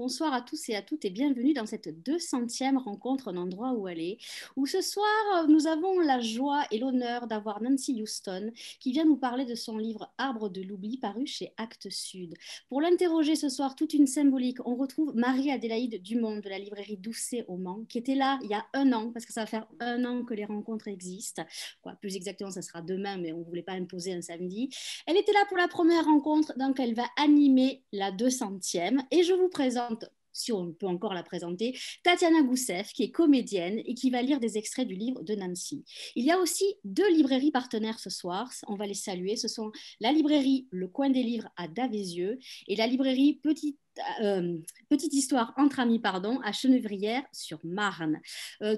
bonsoir à tous et à toutes et bienvenue dans cette 200e rencontre Un endroit où aller, où ce soir nous avons la joie et l'honneur d'avoir Nancy Houston qui vient nous parler de son livre Arbre de l'oubli paru chez Actes Sud. Pour l'interroger ce soir, toute une symbolique, on retrouve Marie-Adélaïde Dumont de la librairie Doucet au Mans, qui était là il y a un an, parce que ça va faire un an que les rencontres existent. Quoi, plus exactement, ça sera demain, mais on ne voulait pas imposer un samedi. Elle était là pour la première rencontre, donc elle va animer la 200e. Et je vous présente, si on peut encore la présenter, Tatiana Goussef, qui est comédienne et qui va lire des extraits du livre de Nancy. Il y a aussi deux librairies partenaires ce soir, on va les saluer. Ce sont la librairie Le Coin des Livres à Davézieux et la librairie Petite Histoire entre amis, pardon, à Chenevrières-sur-Marne.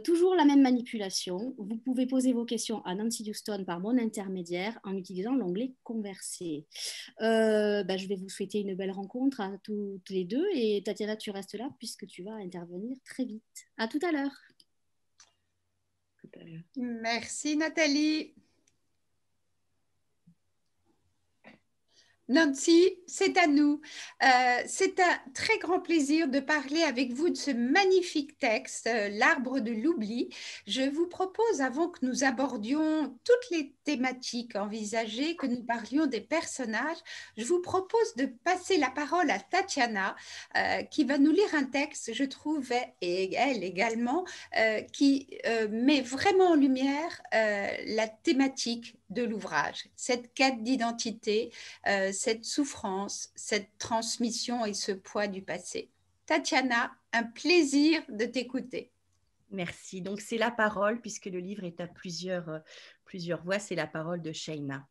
Toujours la même manipulation. Vous pouvez poser vos questions à Nancy Houston par mon intermédiaire en utilisant l'onglet Converser. Je vais vous souhaiter une belle rencontre à toutes les deux. Et Tatiana, tu restes là puisque tu vas intervenir très vite. À tout à l'heure. Merci Nathalie. Nancy, c'est à nous. C'est un très grand plaisir de parler avec vous de ce magnifique texte, L'arbre de l'oubli. Je vous propose, avant que nous abordions toutes les thématiques envisagées, que nous parlions des personnages, je vous propose de passer la parole à Tatiana, qui va nous lire un texte, je trouve, et elle également, qui met vraiment en lumière la thématique de l'ouvrage, cette quête d'identité, cette souffrance, cette transmission et ce poids du passé. Tatiana, un plaisir de t'écouter. Merci. Donc, c'est la parole, puisque le livre est à plusieurs voix, c'est la parole de Sheina.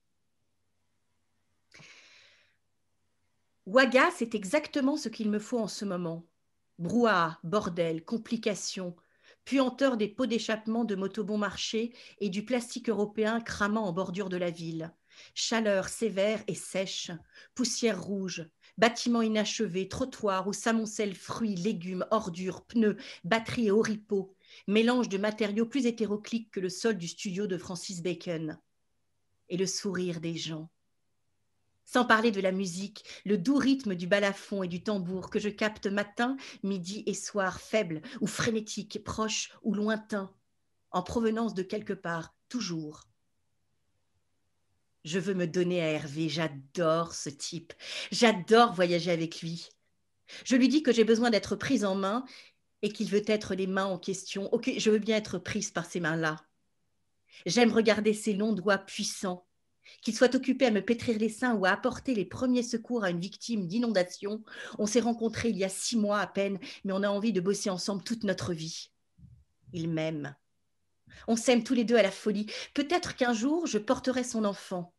Ouaga, c'est exactement ce qu'il me faut en ce moment. Brouhaha, bordel, complications, puanteur des pots d'échappement de motos bon marché et du plastique européen cramant en bordure de la ville. Chaleur sévère et sèche, poussière rouge, bâtiments inachevés, trottoirs où s'amoncellent fruits, légumes, ordures, pneus, batteries et oripeaux, mélange de matériaux plus hétéroclites que le sol du studio de Francis Bacon. Et le sourire des gens. Sans parler de la musique, le doux rythme du balafon et du tambour que je capte matin, midi et soir, faible ou frénétique, proche ou lointain, en provenance de quelque part, toujours. Je veux me donner à Hervé, j'adore ce type, j'adore voyager avec lui. Je lui dis que j'ai besoin d'être prise en main et qu'il veut être les mains en question. Ok, je veux bien être prise par ces mains-là. J'aime regarder ses longs doigts puissants, qu'il soit occupé à me pétrir les seins ou à apporter les premiers secours à une victime d'inondation. On s'est rencontrés il y a 6 mois à peine, mais on a envie de bosser ensemble toute notre vie. Il m'aime. On s'aime tous les deux à la folie. Peut-être qu'un jour, je porterai son enfant.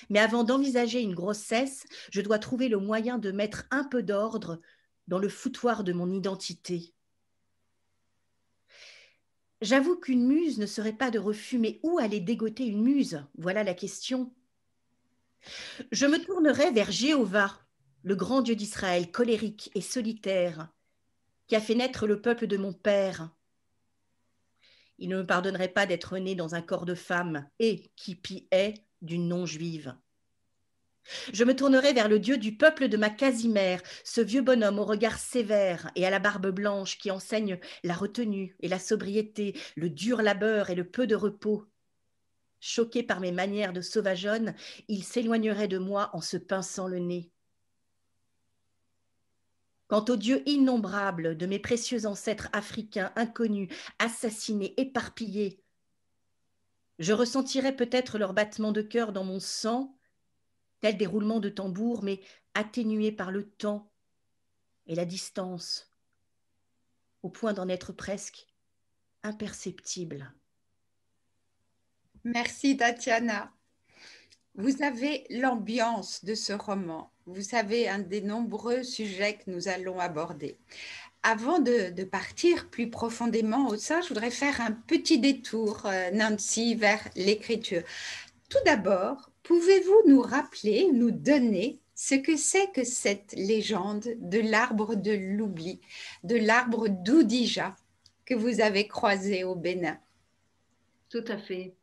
Mais avant d'envisager une grossesse, je dois trouver le moyen de mettre un peu d'ordre dans le foutoir de mon identité. J'avoue qu'une muse ne serait pas de refus, mais où aller dégoter une muse? Voilà la question. Je me tournerai vers Jéhovah, le grand Dieu d'Israël, colérique et solitaire, qui a fait naître le peuple de mon père. Il ne me pardonnerait pas d'être né dans un corps de femme et, qui pis est, d'une non-juive. Je me tournerai vers le Dieu du peuple de ma Casimère, ce vieux bonhomme au regard sévère et à la barbe blanche qui enseigne la retenue et la sobriété, le dur labeur et le peu de repos. Choqué par mes manières de sauvageonne, il s'éloignerait de moi en se pinçant le nez. Quant aux dieux innombrables de mes précieux ancêtres africains inconnus, assassinés, éparpillés, je ressentirais peut-être leur battement de cœur dans mon sang, tel des roulements de tambour, mais atténués par le temps et la distance, au point d'en être presque imperceptible. Merci Tatiana. Vous avez l'ambiance de ce roman. Vous savez, un des nombreux sujets que nous allons aborder. Avant de partir plus profondément au sein, je voudrais faire un petit détour, Nancy, vers l'écriture. Tout d'abord, pouvez-vous nous rappeler, nous donner ce que c'est que cette légende de l'arbre de l'oubli, de l'arbre d'Oudija que vous avez croisé au Bénin? Tout à fait.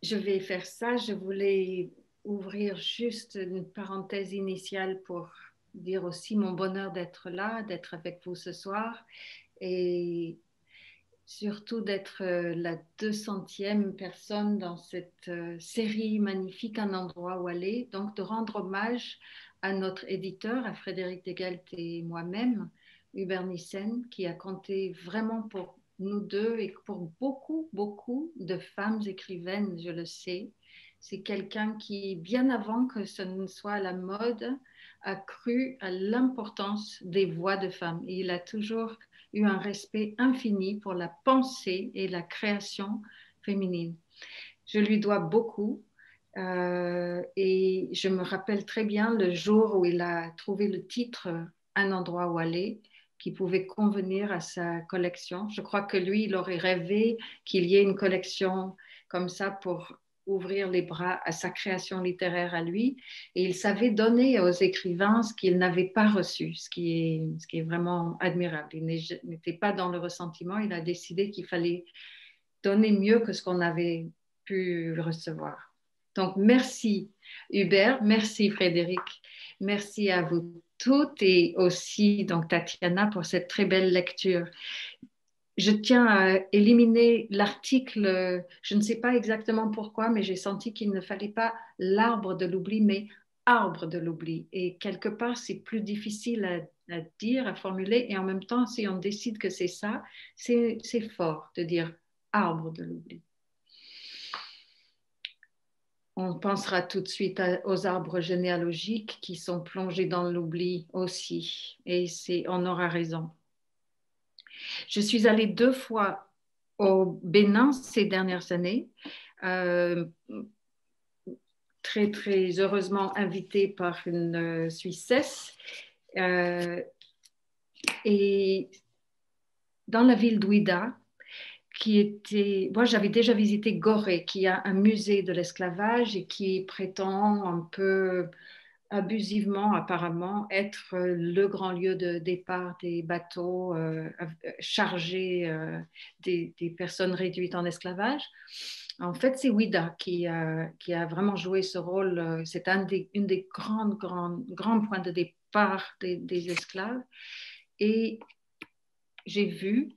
Je vais faire ça. Je voulais ouvrir juste une parenthèse initiale pour dire aussi mon bonheur d'être là, d'être avec vous ce soir et surtout d'être la 200e personne dans cette série magnifique Un endroit où aller. Donc de rendre hommage à notre éditeur, à Frédéric Degelt et moi-même, Hubert Nissen, qui a compté vraiment pour nous deux et pour beaucoup, beaucoup de femmes écrivaines, je le sais. C'est quelqu'un qui, bien avant que ce ne soit à la mode, a cru à l'importance des voix de femmes. Et il a toujours eu un respect infini pour la pensée et la création féminine. Je lui dois beaucoup et je me rappelle très bien le jour où il a trouvé le titre Un endroit où aller qui pouvait convenir à sa collection. Je crois que lui, il aurait rêvé qu'il y ait une collection comme ça pour ouvrir les bras à sa création littéraire à lui. Et il savait donner aux écrivains ce qu'ils n'avaient pas reçu, ce qui est vraiment admirable. Il n'était pas dans le ressentiment, il a décidé qu'il fallait donner mieux que ce qu'on avait pu recevoir. Donc, merci Hubert, merci Frédéric, merci à vous toutes et aussi donc Tatiana pour cette très belle lecture. Je tiens à éliminer l'article, je ne sais pas exactement pourquoi, mais j'ai senti qu'il ne fallait pas l'arbre de l'oubli, mais arbre de l'oubli. Et quelque part, c'est plus difficile à dire, à formuler, et en même temps, si on décide que c'est ça, c'est fort de dire arbre de l'oubli. On pensera tout de suite aux arbres généalogiques qui sont plongés dans l'oubli aussi, et on aura raison. Je suis allée 2 fois au Bénin ces dernières années, très, très heureusement invitée par une Suissesse. Et dans la ville d'Ouida, moi j'avais déjà visité Gorée, qui a un musée de l'esclavage et qui prétend un peu abusivement apparemment être le grand lieu de départ des bateaux chargés des personnes réduites en esclavage. En fait, c'est Ouida qui a vraiment joué ce rôle. C'est une des grands points de départ des esclaves. Et j'ai vu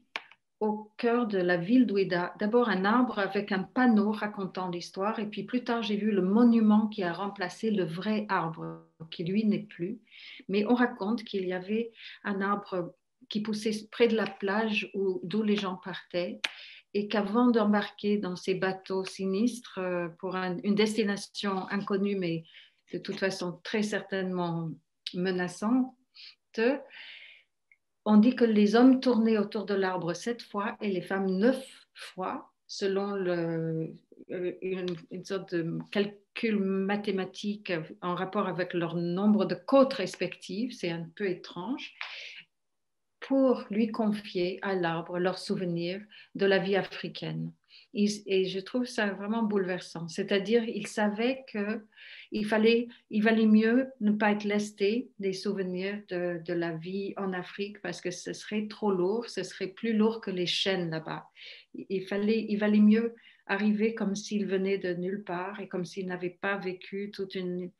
au cœur de la ville d'Ouida, d'abord un arbre avec un panneau racontant l'histoire, et puis plus tard, j'ai vu le monument qui a remplacé le vrai arbre, qui lui n'est plus. Mais on raconte qu'il y avait un arbre qui poussait près de la plage d'où les gens partaient, et qu'avant d'embarquer dans ces bateaux sinistres pour une destination inconnue, mais de toute façon très certainement menaçante, on dit que les hommes tournaient autour de l'arbre 7 fois et les femmes 9 fois, selon une sorte de calcul mathématique en rapport avec leur nombre de côtes respectives, c'est un peu étrange, pour lui confier à l'arbre leurs souvenirs de la vie africaine. Et je trouve ça vraiment bouleversant. C'est-à-dire, il savait qu'il valait mieux ne pas être lesté des souvenirs de la vie en Afrique parce que ce serait trop lourd, ce serait plus lourd que les chaînes là-bas. Il valait mieux arriver comme s'il venait de nulle part et comme s'il n'avait pas vécu toute une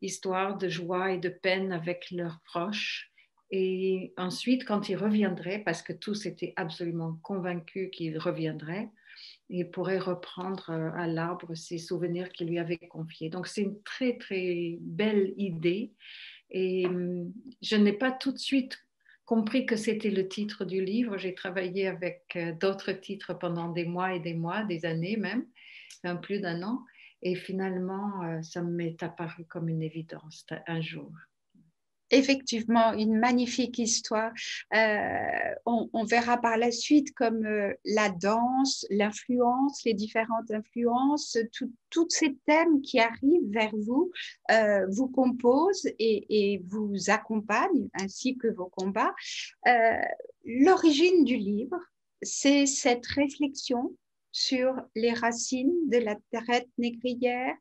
histoire de joie et de peine avec leurs proches. Et ensuite, quand il reviendrait, parce que tous étaient absolument convaincus qu'il reviendrait, il pourrait reprendre à l'arbre ses souvenirs qu'il lui avait confiés. Donc, c'est une très, très belle idée. Et je n'ai pas tout de suite compris que c'était le titre du livre. J'ai travaillé avec d'autres titres pendant des mois et des mois, des années même, plus d'1 an. Et finalement, ça m'est apparu comme une évidence un jour. Effectivement, une magnifique histoire. On verra par la suite comme la danse, l'influence, les différentes influences, tous ces thèmes qui arrivent vers vous, vous composent et vous accompagnent, ainsi que vos combats. L'origine du livre, c'est cette réflexion sur les racines de la traite négrière.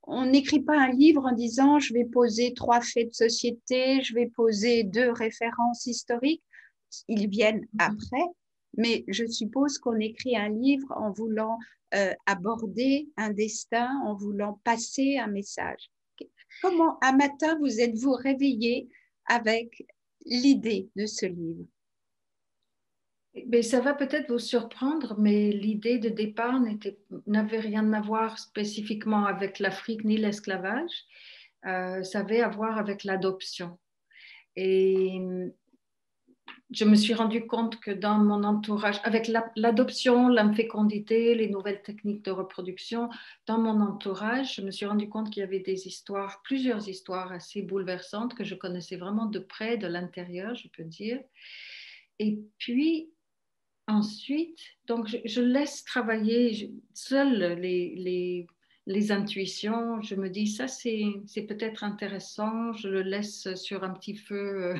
On n'écrit pas un livre en disant je vais poser 3 faits de société, je vais poser 2 références historiques. Ils viennent après, mais je suppose qu'on écrit un livre en voulant aborder un destin, en voulant passer un message. Comment un matin vous êtes-vous réveillé avec l'idée de ce livre? Mais ça va peut-être vous surprendre, mais l'idée de départ n'avait rien à voir spécifiquement avec l'Afrique ni l'esclavage. Ça avait à voir avec l'adoption. Et je me suis rendu compte que dans mon entourage, avec l'adoption, l'infécondité, les nouvelles techniques de reproduction, dans mon entourage, je me suis rendu compte qu'il y avait des histoires, plusieurs histoires assez bouleversantes que je connaissais vraiment de près, de l'intérieur, je peux dire. Et puis, ensuite, donc je laisse travailler seule les intuitions. Je me dis, ça c'est peut-être intéressant. Je le laisse sur un petit feu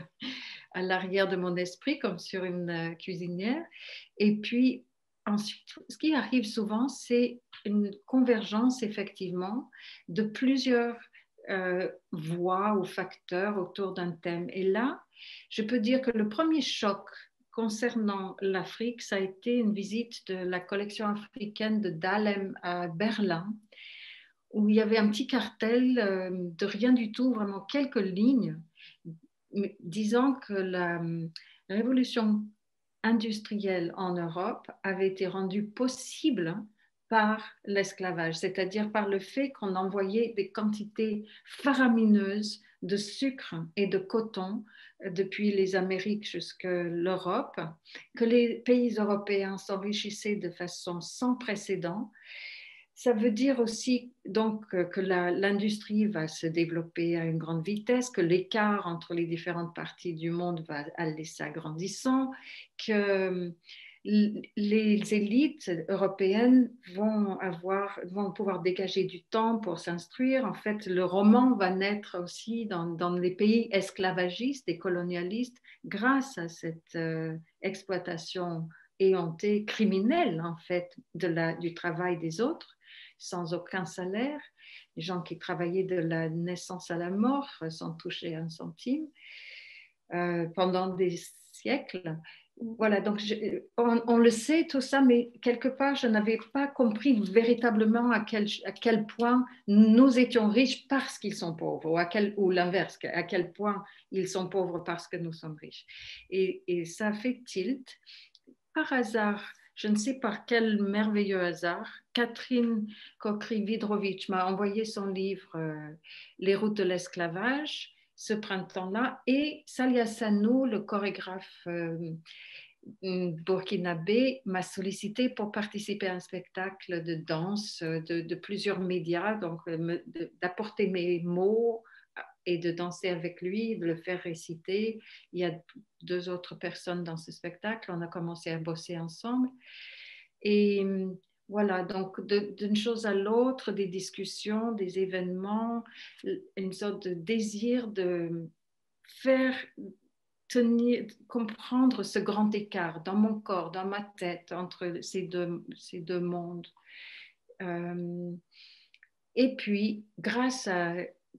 à l'arrière de mon esprit, comme sur une cuisinière. Et puis, ensuite, ce qui arrive souvent, c'est une convergence, effectivement, de plusieurs voix ou facteurs autour d'un thème. Et là, je peux dire que le premier choc concernant l'Afrique, ça a été une visite de la collection africaine de Dahlem à Berlin, où il y avait un petit cartel de rien du tout, vraiment quelques lignes, disant que la révolution industrielle en Europe avait été rendue possible par l'esclavage, c'est-à-dire par le fait qu'on envoyait des quantités faramineuses de sucre et de coton depuis les Amériques jusqu'à l'Europe, que les pays européens s'enrichissaient de façon sans précédent. Ça veut dire aussi donc que l'industrie va se développer à une grande vitesse, que l'écart entre les différentes parties du monde va aller s'agrandissant, que les élites européennes vont pouvoir dégager du temps pour s'instruire. En fait, le roman va naître aussi dans les pays esclavagistes et colonialistes grâce à cette exploitation éhontée, criminelle en fait, du travail des autres, sans aucun salaire, les gens qui travaillaient de la naissance à la mort sans toucher un centime pendant des siècles. Voilà, donc on le sait tout ça, mais quelque part, je n'avais pas compris véritablement à quel point nous étions riches parce qu'ils sont pauvres, ou l'inverse, à quel point ils sont pauvres parce que nous sommes riches. Et ça fait tilt. Par hasard, je ne sais par quel merveilleux hasard, Catherine Kokry-Vidrovitch m'a envoyé son livre Les routes de l'esclavage ce printemps-là, et Salia Sanou, le chorégraphe burkinabé, m'a sollicité pour participer à un spectacle de danse de plusieurs médias, donc d'apporter mes mots et de danser avec lui, de le faire réciter. Il y a 2 autres personnes dans ce spectacle. On a commencé à bosser ensemble. Et voilà, donc d'une chose à l'autre, des discussions, des événements, une sorte de désir de faire comprendre ce grand écart dans mon corps, dans ma tête, entre ces deux mondes. Et puis, grâce à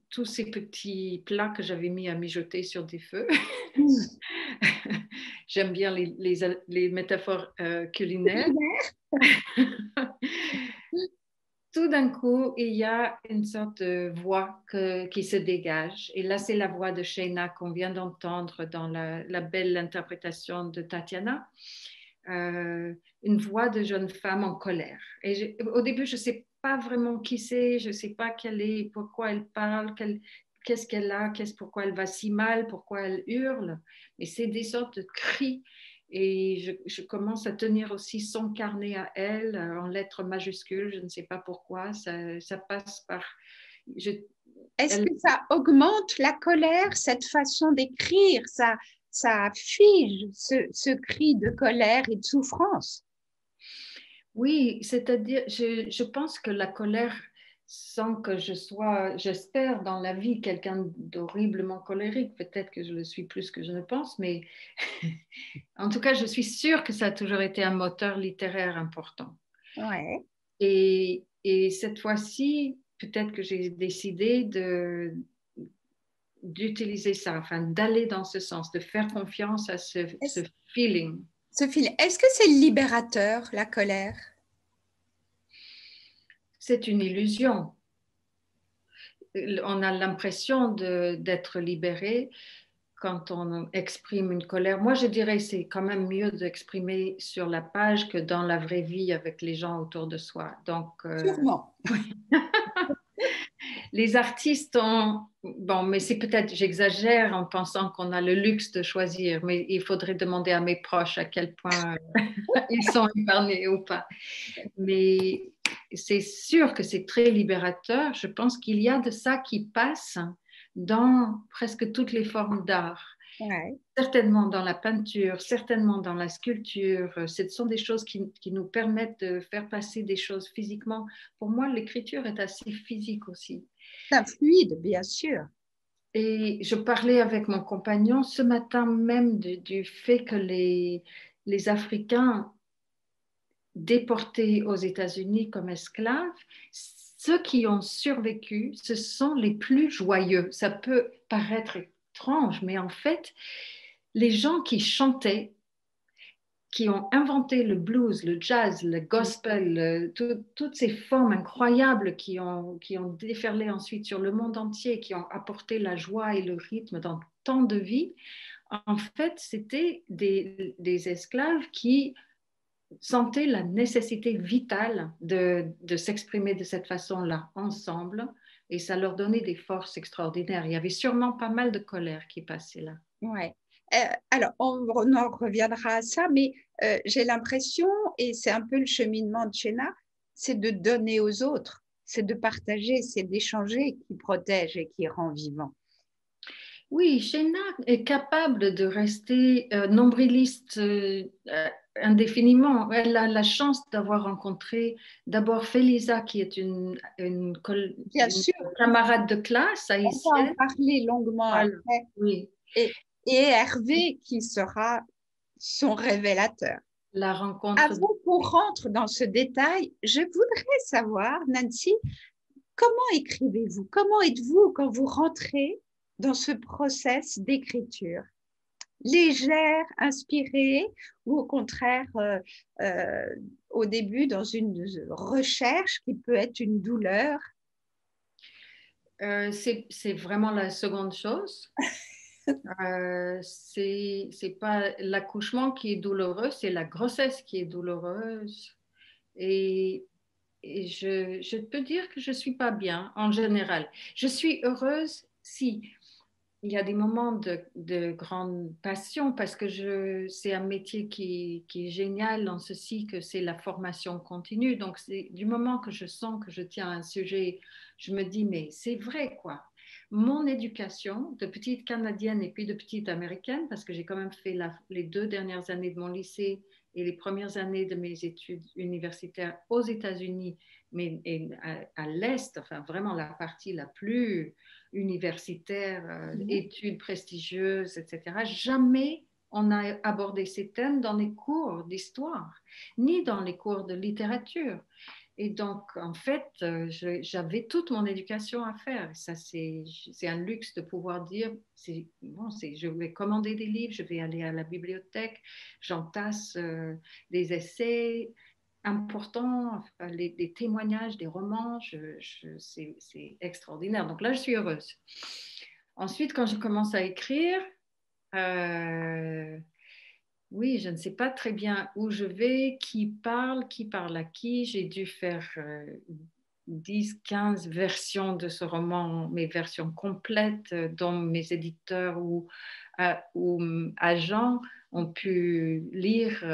tous ces petits plats que j'avais mis à mijoter sur des feux, j'aime bien les métaphores culinaires. Tout d'un coup, il y a une sorte de voix qui se dégage. Et là, c'est la voix de Sheina qu'on vient d'entendre dans la belle interprétation de Tatiana. Une voix de jeune femme en colère. Et au début, je ne sais pas vraiment qui c'est, je ne sais pas quelle est, pourquoi elle parle, qu'est-ce qu'elle a, pourquoi elle va si mal, pourquoi elle hurle. Mais c'est des sortes de cris. Et je commence à tenir aussi son carnet à elle en lettres majuscules. Je ne sais pas pourquoi. Ça passe par... Est-ce que ça augmente la colère, cette façon d'écrire? Ça fige ce cri de colère et de souffrance. Oui, c'est-à-dire, je pense que la colère, sans que je sois, j'espère, dans la vie, quelqu'un d'horriblement colérique, peut-être que je le suis plus que je ne pense, mais en tout cas, je suis sûre que ça a toujours été un moteur littéraire important. Ouais. Et cette fois-ci, peut-être que j'ai décidé d'utiliser ça, enfin d'aller dans ce sens, de faire confiance à ce feeling. Est-ce que c'est libérateur, la colère? C'est une illusion. on a l'impression d'être libéré quand on exprime une colère. Moi, je dirais que c'est quand même mieux d'exprimer sur la page que dans la vraie vie avec les gens autour de soi. Donc, Sûrement. les artistes ont... Bon, mais c'est peut-être, j'exagère en pensant qu'on a le luxe de choisir, mais il faudrait demander à mes proches à quel point ils sont épargnés ou pas. Mais c'est sûr que c'est très libérateur. Je pense qu'il y a de ça qui passe dans presque toutes les formes d'art. Ouais. Certainement dans la peinture, certainement dans la sculpture. Ce sont des choses qui nous permettent de faire passer des choses physiquement. Pour moi, l'écriture est assez physique aussi. C'est un fluide, bien sûr. Et je parlais avec mon compagnon ce matin même du fait que les Africains déportés aux États-Unis comme esclaves, ceux qui ont survécu, ce sont les plus joyeux. Ça peut paraître étrange, mais en fait, les gens qui chantaient, qui ont inventé le blues, le jazz, le gospel, toutes ces formes incroyables qui ont déferlé ensuite sur le monde entier, qui ont apporté la joie et le rythme dans tant de vies, en fait, c'était des esclaves qui sentaient la nécessité vitale de s'exprimer de cette façon-là, ensemble, et ça leur donnait des forces extraordinaires. Il y avait sûrement pas mal de colère qui passait là. Ouais. Alors, on en reviendra à ça, mais j'ai l'impression, et c'est un peu le cheminement de Sheena, c'est de donner aux autres, c'est de partager, c'est d'échanger qui protège et qui rend vivant. Oui, Sheena est capable de rester nombriliste indéfiniment. Elle a la chance d'avoir rencontré d'abord Felisa, qui est une Bien sûr, camarade de classe on va en haïtienne. parler longuement Voilà. après. Oui. Et Hervé qui sera son révélateur. La rencontre. Avant qu'on rentre dans ce détail, je voudrais savoir, Nancy, comment écrivez-vous? Comment êtes-vous quand vous rentrez dans ce process d'écriture? Légère, inspirée, ou au contraire, au début, dans une recherche qui peut être une douleur? C'est vraiment la seconde chose. C'est pas l'accouchement qui est douloureux, c'est la grossesse qui est douloureuse. Et je peux dire que je ne suis pas bien en général. Je suis heureuse si il y a des moments de grande passion parce que c'est un métier qui est génial en ceci que c'est la formation continue. Donc, c'est du moment que je sens que je tiens un sujet, je me dis, mais c'est vrai quoi. Mon éducation de petite Canadienne et puis de petite Américaine, parce que j'ai quand même fait les 2 dernières années de mon lycée et les premières années de mes études universitaires aux États-Unis, mais à l'Est, enfin vraiment la partie la plus universitaire, études prestigieuses, etc. Jamais on a abordé ces thèmes dans les cours d'histoire, ni dans les cours de littérature. Et donc, en fait, j'avais toute mon éducation à faire. Ça, c'est un luxe de pouvoir dire, je vais commander des livres, je vais aller à la bibliothèque, j'entasse des essais importants, des témoignages, des romans, c'est extraordinaire. Donc là, je suis heureuse. Ensuite, quand je commence à écrire, oui, je ne sais pas très bien où je vais, qui parle à qui. J'ai dû faire 10, 15 versions de ce roman, mes versions complètes, dont mes éditeurs ou agents ont pu lire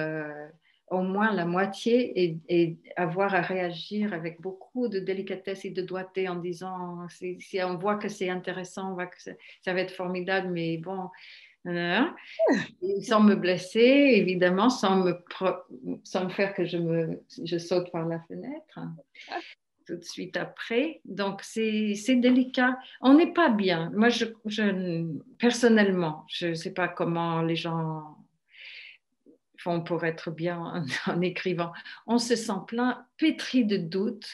au moins la moitié et avoir à réagir avec beaucoup de délicatesse et de doigté en disant si on voit que c'est intéressant, on voit que ça va être formidable, mais bon... sans me blesser, évidemment, sans me faire que je saute par la fenêtre tout de suite après. Donc, c'est délicat. On n'est pas bien. Moi, personnellement, je ne sais pas comment les gens font pour être bien en écrivant. On se sent plein, pétri de doutes.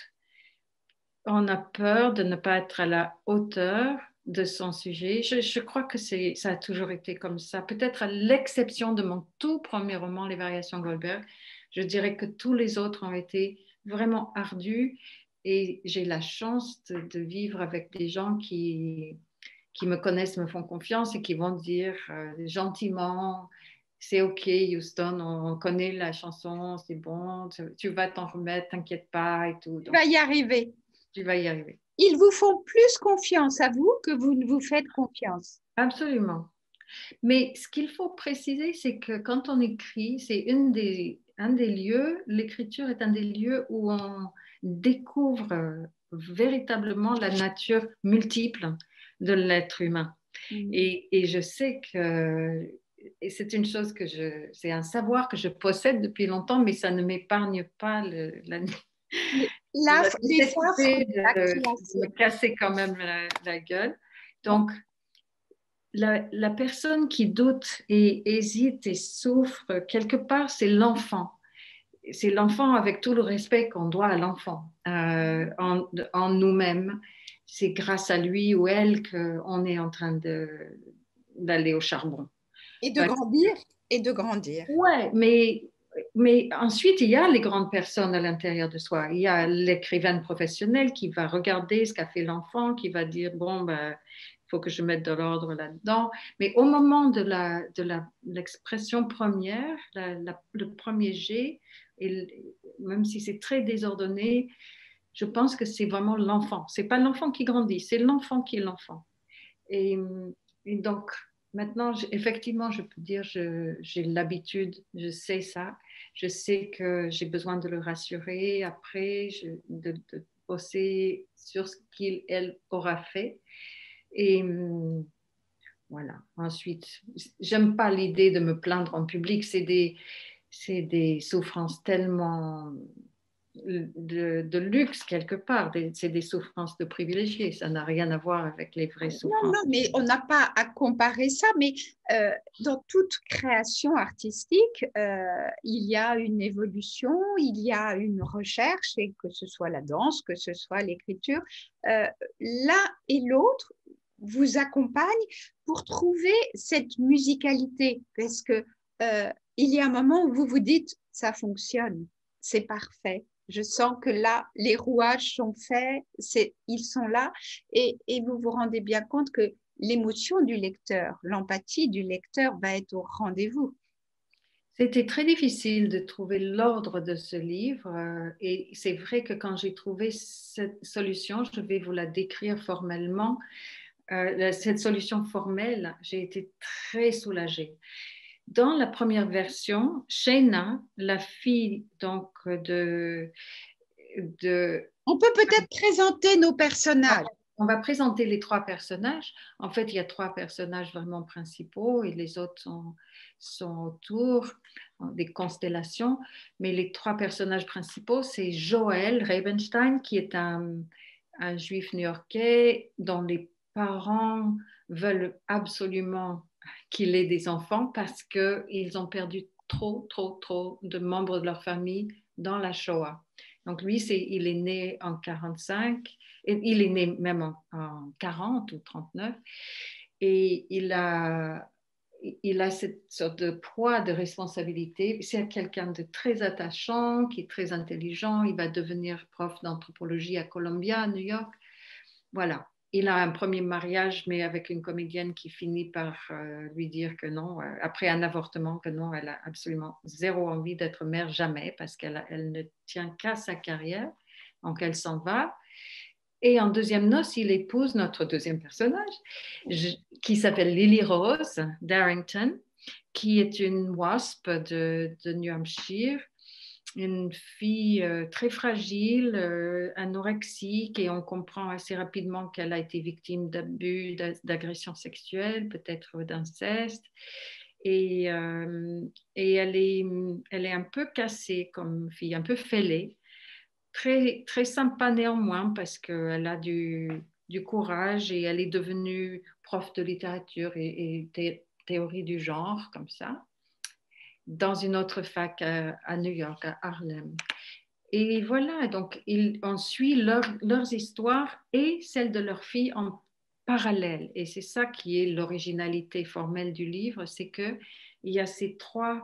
On a peur de ne pas être à la hauteur de son sujet. Je crois que ça a toujours été comme ça. Peut-être à l'exception de mon tout premier roman, Les Variations Goldberg, je dirais que tous les autres ont été vraiment ardus et j'ai la chance de vivre avec des gens qui me connaissent, me font confiance et qui vont dire gentiment, c'est OK, Houston, on connaît la chanson, c'est bon, tu vas t'en remettre, t'inquiète pas et tout. Tu Donc, vas y arriver. tu vas y arriver. Ils vous font plus confiance à vous que vous ne vous faites confiance. Absolument. Mais ce qu'il faut préciser, c'est que quand on écrit, c'est un des lieux, l'écriture est un des lieux où on découvre véritablement la nature multiple de l'être humain. Et je sais que et c'est une chose c'est un savoir que je possède depuis longtemps, mais ça ne m'épargne pas la L'effort nécessité de la de me casser quand même la gueule. Donc, la personne qui doute et hésite et souffre, quelque part, c'est l'enfant. C'est l'enfant avec tout le respect qu'on doit à l'enfant en nous-mêmes. C'est grâce à lui ou elle qu'on est en train d'aller au charbon. Et de grandir, et de grandir. Ouais, mais ensuite, il y a les grandes personnes à l'intérieur de soi. Il y a l'écrivaine professionnelle qui va regarder ce qu'a fait l'enfant, qui va dire, bon, ben, il faut que je mette de l'ordre là-dedans. Mais au moment de l'expression première, le premier jet, et même si c'est très désordonné, je pense que c'est vraiment l'enfant. Ce n'est pas l'enfant qui grandit, c'est l'enfant qui est l'enfant. Et, et donc, maintenant, effectivement, je peux dire, j'ai l'habitude, je sais ça. Je sais que j'ai besoin de le rassurer après, de bosser sur ce qu'il, elle aura fait. Et voilà. Ensuite, j'aime pas l'idée de me plaindre en public. C'est des souffrances tellement de luxe quelque part. C'est des souffrances de privilégiés. Ça n'a rien à voir avec les vraies souffrances. Non, mais on n'a pas à comparer ça, mais dans toute création artistique, il y a une évolution, il y a une recherche, et que ce soit la danse, que ce soit l'écriture, l'un et l'autre vous accompagnent pour trouver cette musicalité, parce que il y a un moment où vous vous dites, ça fonctionne, c'est parfait. Je sens que là, les rouages sont faits, ils sont là, et vous vous rendez bien compte que l'émotion du lecteur, l'empathie du lecteur va être au rendez-vous. C'était très difficile de trouver l'ordre de ce livre et c'est vrai que quand j'ai trouvé cette solution, je vais vous la décrire formellement. Cette solution formelle, j'ai été très soulagée. Dans la première version, Shayna, la fille donc On peut peut-être présenter nos personnages. On va présenter les trois personnages. En fait, il y a trois personnages vraiment principaux et les autres sont autour, des constellations. Mais les trois personnages principaux, c'est Joel Ravenstein, qui est un juif new-yorkais dont les parents veulent absolument qu'il ait des enfants parce qu'ils ont perdu trop de membres de leur famille dans la Shoah. Donc lui, il est né en 45, et il est né même en 40 ou 39, et il a cette sorte de poids de responsabilité. C'est quelqu'un de très attachant, qui est très intelligent. Il va devenir prof d'anthropologie à Columbia, à New York. Voilà. Il a un premier mariage, mais avec une comédienne qui finit par lui dire que non, après un avortement, que non, elle a absolument zéro envie d'être mère, jamais, parce qu'elle ne tient qu'à sa carrière. Donc, elle s'en va. Et en deuxième noce, il épouse notre deuxième personnage, qui s'appelle Lily Rose Darrington, qui est une WASP de New Hampshire, une fille très fragile, anorexique, et on comprend assez rapidement qu'elle a été victime d'abus, d'agressions sexuelles, peut-être d'inceste. Et elle est un peu cassée comme fille, un peu fêlée. Très, très sympa néanmoins parce qu'elle a du courage et elle est devenue prof de littérature et théorie du genre, comme ça, dans une autre fac à New York, à Harlem. Et voilà, donc on suit leurs histoires et celles de leurs filles en parallèle. Et c'est ça qui est l'originalité formelle du livre, c'est qu'il y a ces trois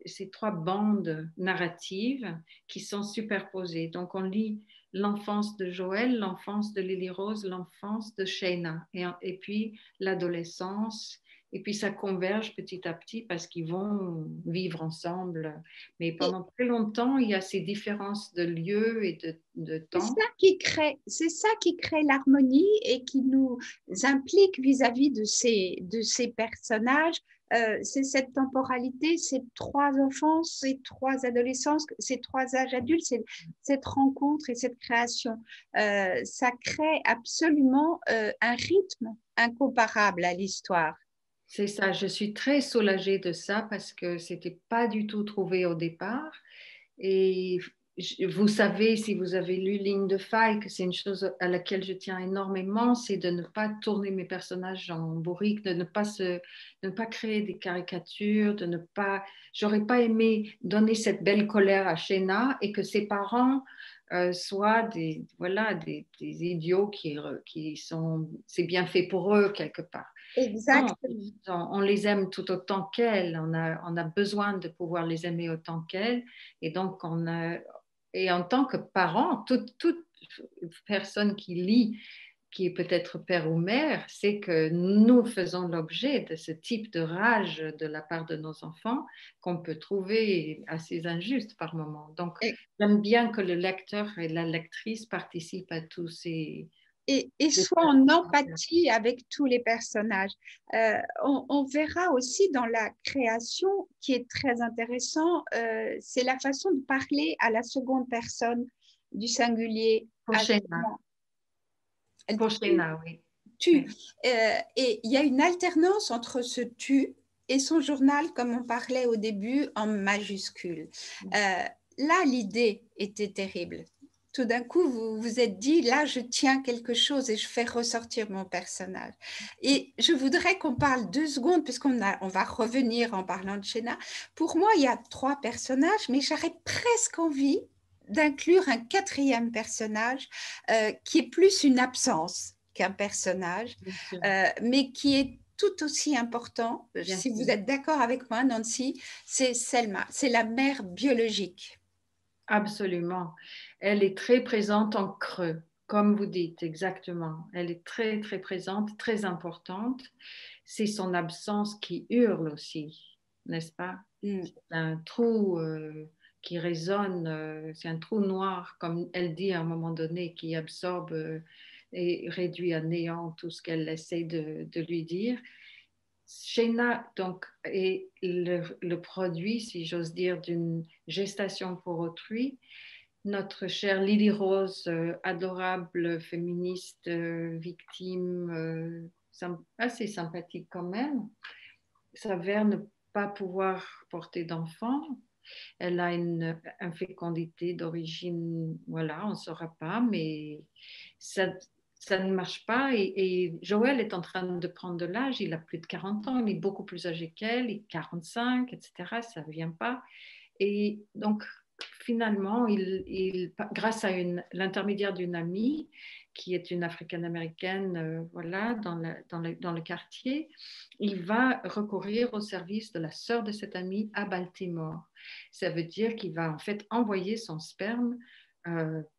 ces trois bandes narratives qui sont superposées. Donc, on lit l'enfance de Joël, l'enfance de Lily Rose, l'enfance de Shayna, et puis l'adolescence. Et puis, ça converge petit à petit parce qu'ils vont vivre ensemble. Mais Et pendant très longtemps, il y a ces différences de lieu et de temps. c'est ça qui crée l'harmonie et qui nous implique vis-à-vis de ces personnages. C'est cette temporalité, ces trois enfances, ces trois adolescences, ces trois âges adultes, cette rencontre et cette création. Ça crée absolument un rythme incomparable à l'histoire. C'est ça, je suis très soulagée de ça parce que c'était pas du tout trouvé au départ. Et vous savez, si vous avez lu Ligne de faille, que c'est une chose à laquelle je tiens énormément, c'est de ne pas tourner mes personnages en bourrique, de ne pas créer des caricatures, de ne pas. J'aurais pas aimé donner cette belle colère à Shayna et que ses parents soient des idiots qui sont. C'est bien fait pour eux quelque part. Non, Exactement. on les aime tout autant qu'elles. On a besoin de pouvoir les aimer autant qu'elles. Et donc, et en tant que parent, toute personne qui lit, qui est peut-être père ou mère, c'est que nous faisons l'objet de ce type de rage de la part de nos enfants qu'on peut trouver assez injuste par moments. Donc, j'aime bien que le lecteur et la lectrice participent à tous ces et soit en empathie avec tous les personnages. On verra aussi dans la création, qui est très intéressant, c'est la façon de parler à la seconde personne du singulier. Prochaine, oui. Tu. Et il y a une alternance entre ce tu et son journal, comme on parlait au début, en majuscule. Là, l'idée était terrible. Tout d'un coup, vous vous êtes dit, là, je tiens quelque chose et je fais ressortir mon personnage. Et je voudrais qu'on parle 2 secondes, on va revenir en parlant de Shayna. Pour moi, il y a 3 personnages, mais j'aurais presque envie d'inclure un 4e personnage qui est plus une absence qu'un personnage, mais qui est tout aussi important, si vous êtes d'accord avec moi, Nancy, c'est Selma, c'est la mère biologique. Absolument. Elle est très présente en creux, comme vous dites, exactement. Elle est très, très présente, très importante. C'est son absence qui hurle aussi, n'est-ce pas? C'est un trou qui résonne, c'est un trou noir, comme elle dit à un moment donné, qui absorbe et réduit à néant tout ce qu'elle essaie de lui dire. Shayna donc, est le produit, si j'ose dire, d'une gestation pour autrui. Notre chère Lily Rose, adorable féministe, victime, assez sympathique quand même, s'avère ne pas pouvoir porter d'enfant. Elle a une infécondité d'origine, voilà, on ne saura pas, mais ça ne marche pas. Et Joël est en train de prendre de l'âge, il a plus de 40 ans, il est beaucoup plus âgé qu'elle, il est 45, etc. Ça ne vient pas. Et donc, finalement, grâce à l'intermédiaire d'une amie, qui est une africaine-américaine, voilà, dans le quartier, il va recourir au service de la sœur de cette amie à Baltimore. Ça veut dire qu'il va en fait envoyer son sperme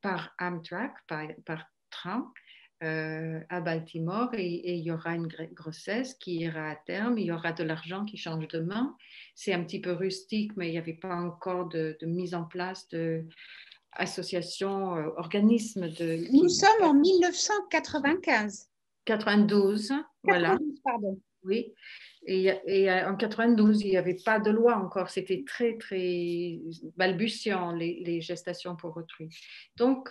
par Amtrak, par train, à Baltimore, et il y aura une grossesse qui ira à terme, il y aura de l'argent qui change de main. C'est un petit peu rustique, mais il n'y avait pas encore de mise en place d'association, organisme Nous sommes en 1995. 92, voilà. 92, pardon. Oui. Et en 92, il n'y avait pas de loi encore. C'était très, très balbutiant, les gestations pour autrui. Donc,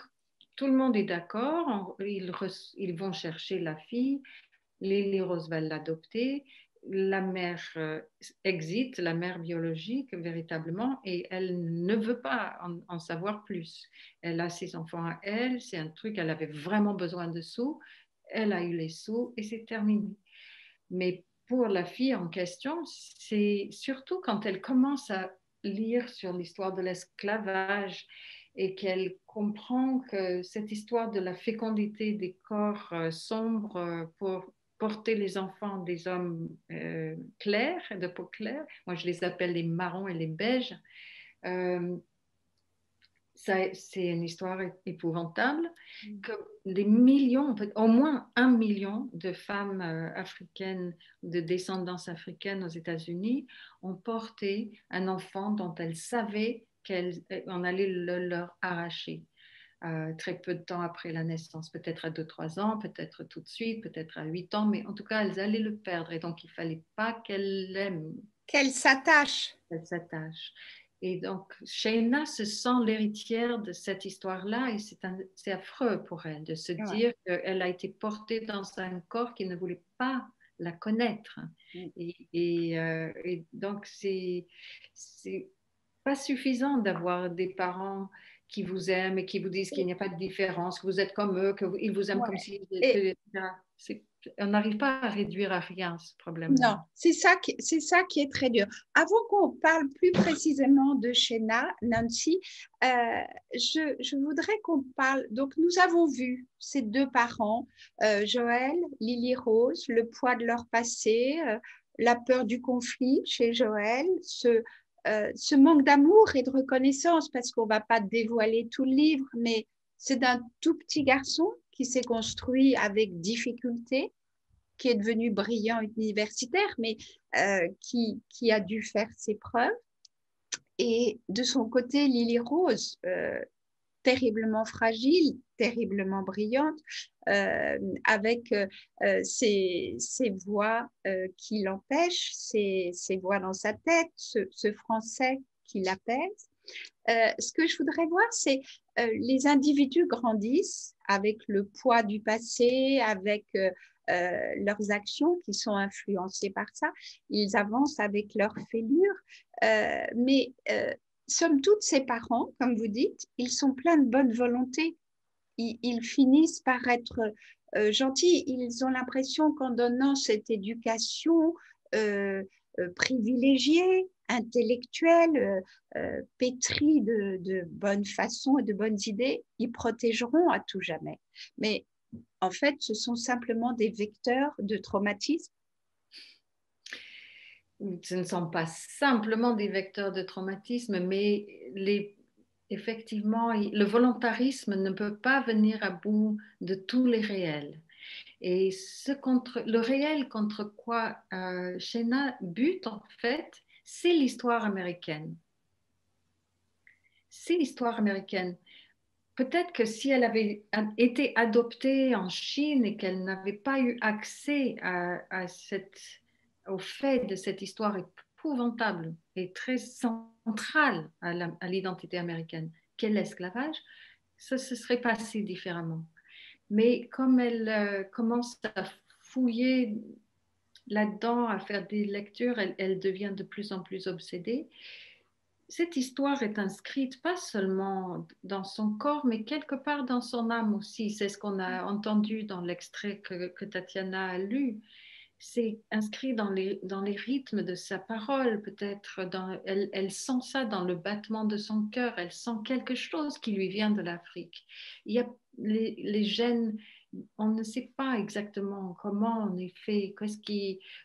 tout le monde est d'accord. Ils vont chercher la fille. Lily Rose va l'adopter. La mère exit, la mère biologique, véritablement, et elle ne veut pas en savoir plus. Elle a ses enfants à elle. C'est un truc, elle avait vraiment besoin de sous. Elle a eu les sous et c'est terminé. Mais pour la fille en question, c'est surtout quand elle commence à lire sur l'histoire de l'esclavage et qu'elle comprend que cette histoire de la fécondité des corps sombres pour porter les enfants des hommes clairs, de peau claire. Moi, je les appelle les marrons et les beiges. C'est une histoire épouvantable que des millions, au moins 1 million de femmes africaines, de descendance africaine aux États-Unis ont porté un enfant dont elles savaient qu'on allait leur arracher. Très peu de temps après la naissance, peut-être à 2-3 ans, peut-être tout de suite, peut-être à 8 ans, mais en tout cas, elles allaient le perdre et donc il ne fallait pas qu'elle l'aime. Qu'elle s'attache. Elle s'attache. Et donc, Shayna se sent l'héritière de cette histoire-là et c'est affreux pour elle de se dire qu'elle a été portée dans un corps qui ne voulait pas la connaître. Et donc, c'est pas suffisant d'avoir des parents qui vous aiment et qui vous disent qu'il n'y a pas de différence, que vous êtes comme eux, qu'ils vous aiment comme si... On n'arrive pas à réduire à rien ce problème-là. Non, c'est ça qui est très dur. Avant qu'on parle plus précisément de Shayna, Nancy, je voudrais qu'on parle. Donc, nous avons vu ces deux parents, Joël, Lily Rose, le poids de leur passé, la peur du conflit chez Joël, ce manque d'amour et de reconnaissance, parce qu'on ne va pas dévoiler tout le livre, mais c'est d'un tout petit garçon qui s'est construit avec difficulté, qui est devenu brillant universitaire, mais qui a dû faire ses preuves. Et de son côté, Lily Rose, terriblement fragile, terriblement brillante, avec ses voix qui l'empêchent, ses voix dans sa tête, ce français qui l'apaise. Ce que je voudrais voir, c'est les individus grandissent avec le poids du passé, avec leurs actions qui sont influencées par ça. Ils avancent avec leurs fêlures, mais somme toute, ces parents, comme vous dites, ils sont pleins de bonne volonté. Ils finissent par être gentils. Ils ont l'impression qu'en donnant cette éducation privilégiée, intellectuelle, pétrie de bonnes façons et de bonnes idées, ils protégeront à tout jamais. Mais en fait, ce sont simplement des vecteurs de traumatisme. Ce ne sont pas simplement des vecteurs de traumatisme, mais effectivement, le volontarisme ne peut pas venir à bout de tous les réels. Et le réel contre quoi Shayna bute, en fait, c'est l'histoire américaine. C'est l'histoire américaine. Peut-être que si elle avait été adoptée en Chine et qu'elle n'avait pas eu accès au fait de cette histoire épouvantable et très centrale à l'identité américaine, qu'est l'esclavage, ça se serait passé différemment. Mais comme elle commence à fouiller là-dedans, à faire des lectures, elle devient de plus en plus obsédée. Cette histoire est inscrite pas seulement dans son corps, mais quelque part dans son âme aussi. C'est ce qu'on a entendu dans l'extrait que Tatiana a lu. C'est inscrit dans les rythmes de sa parole, peut-être. Elle sent ça dans le battement de son cœur. Elle sent quelque chose qui lui vient de l'Afrique. Il y a les gènes, on ne sait pas exactement comment on est fait.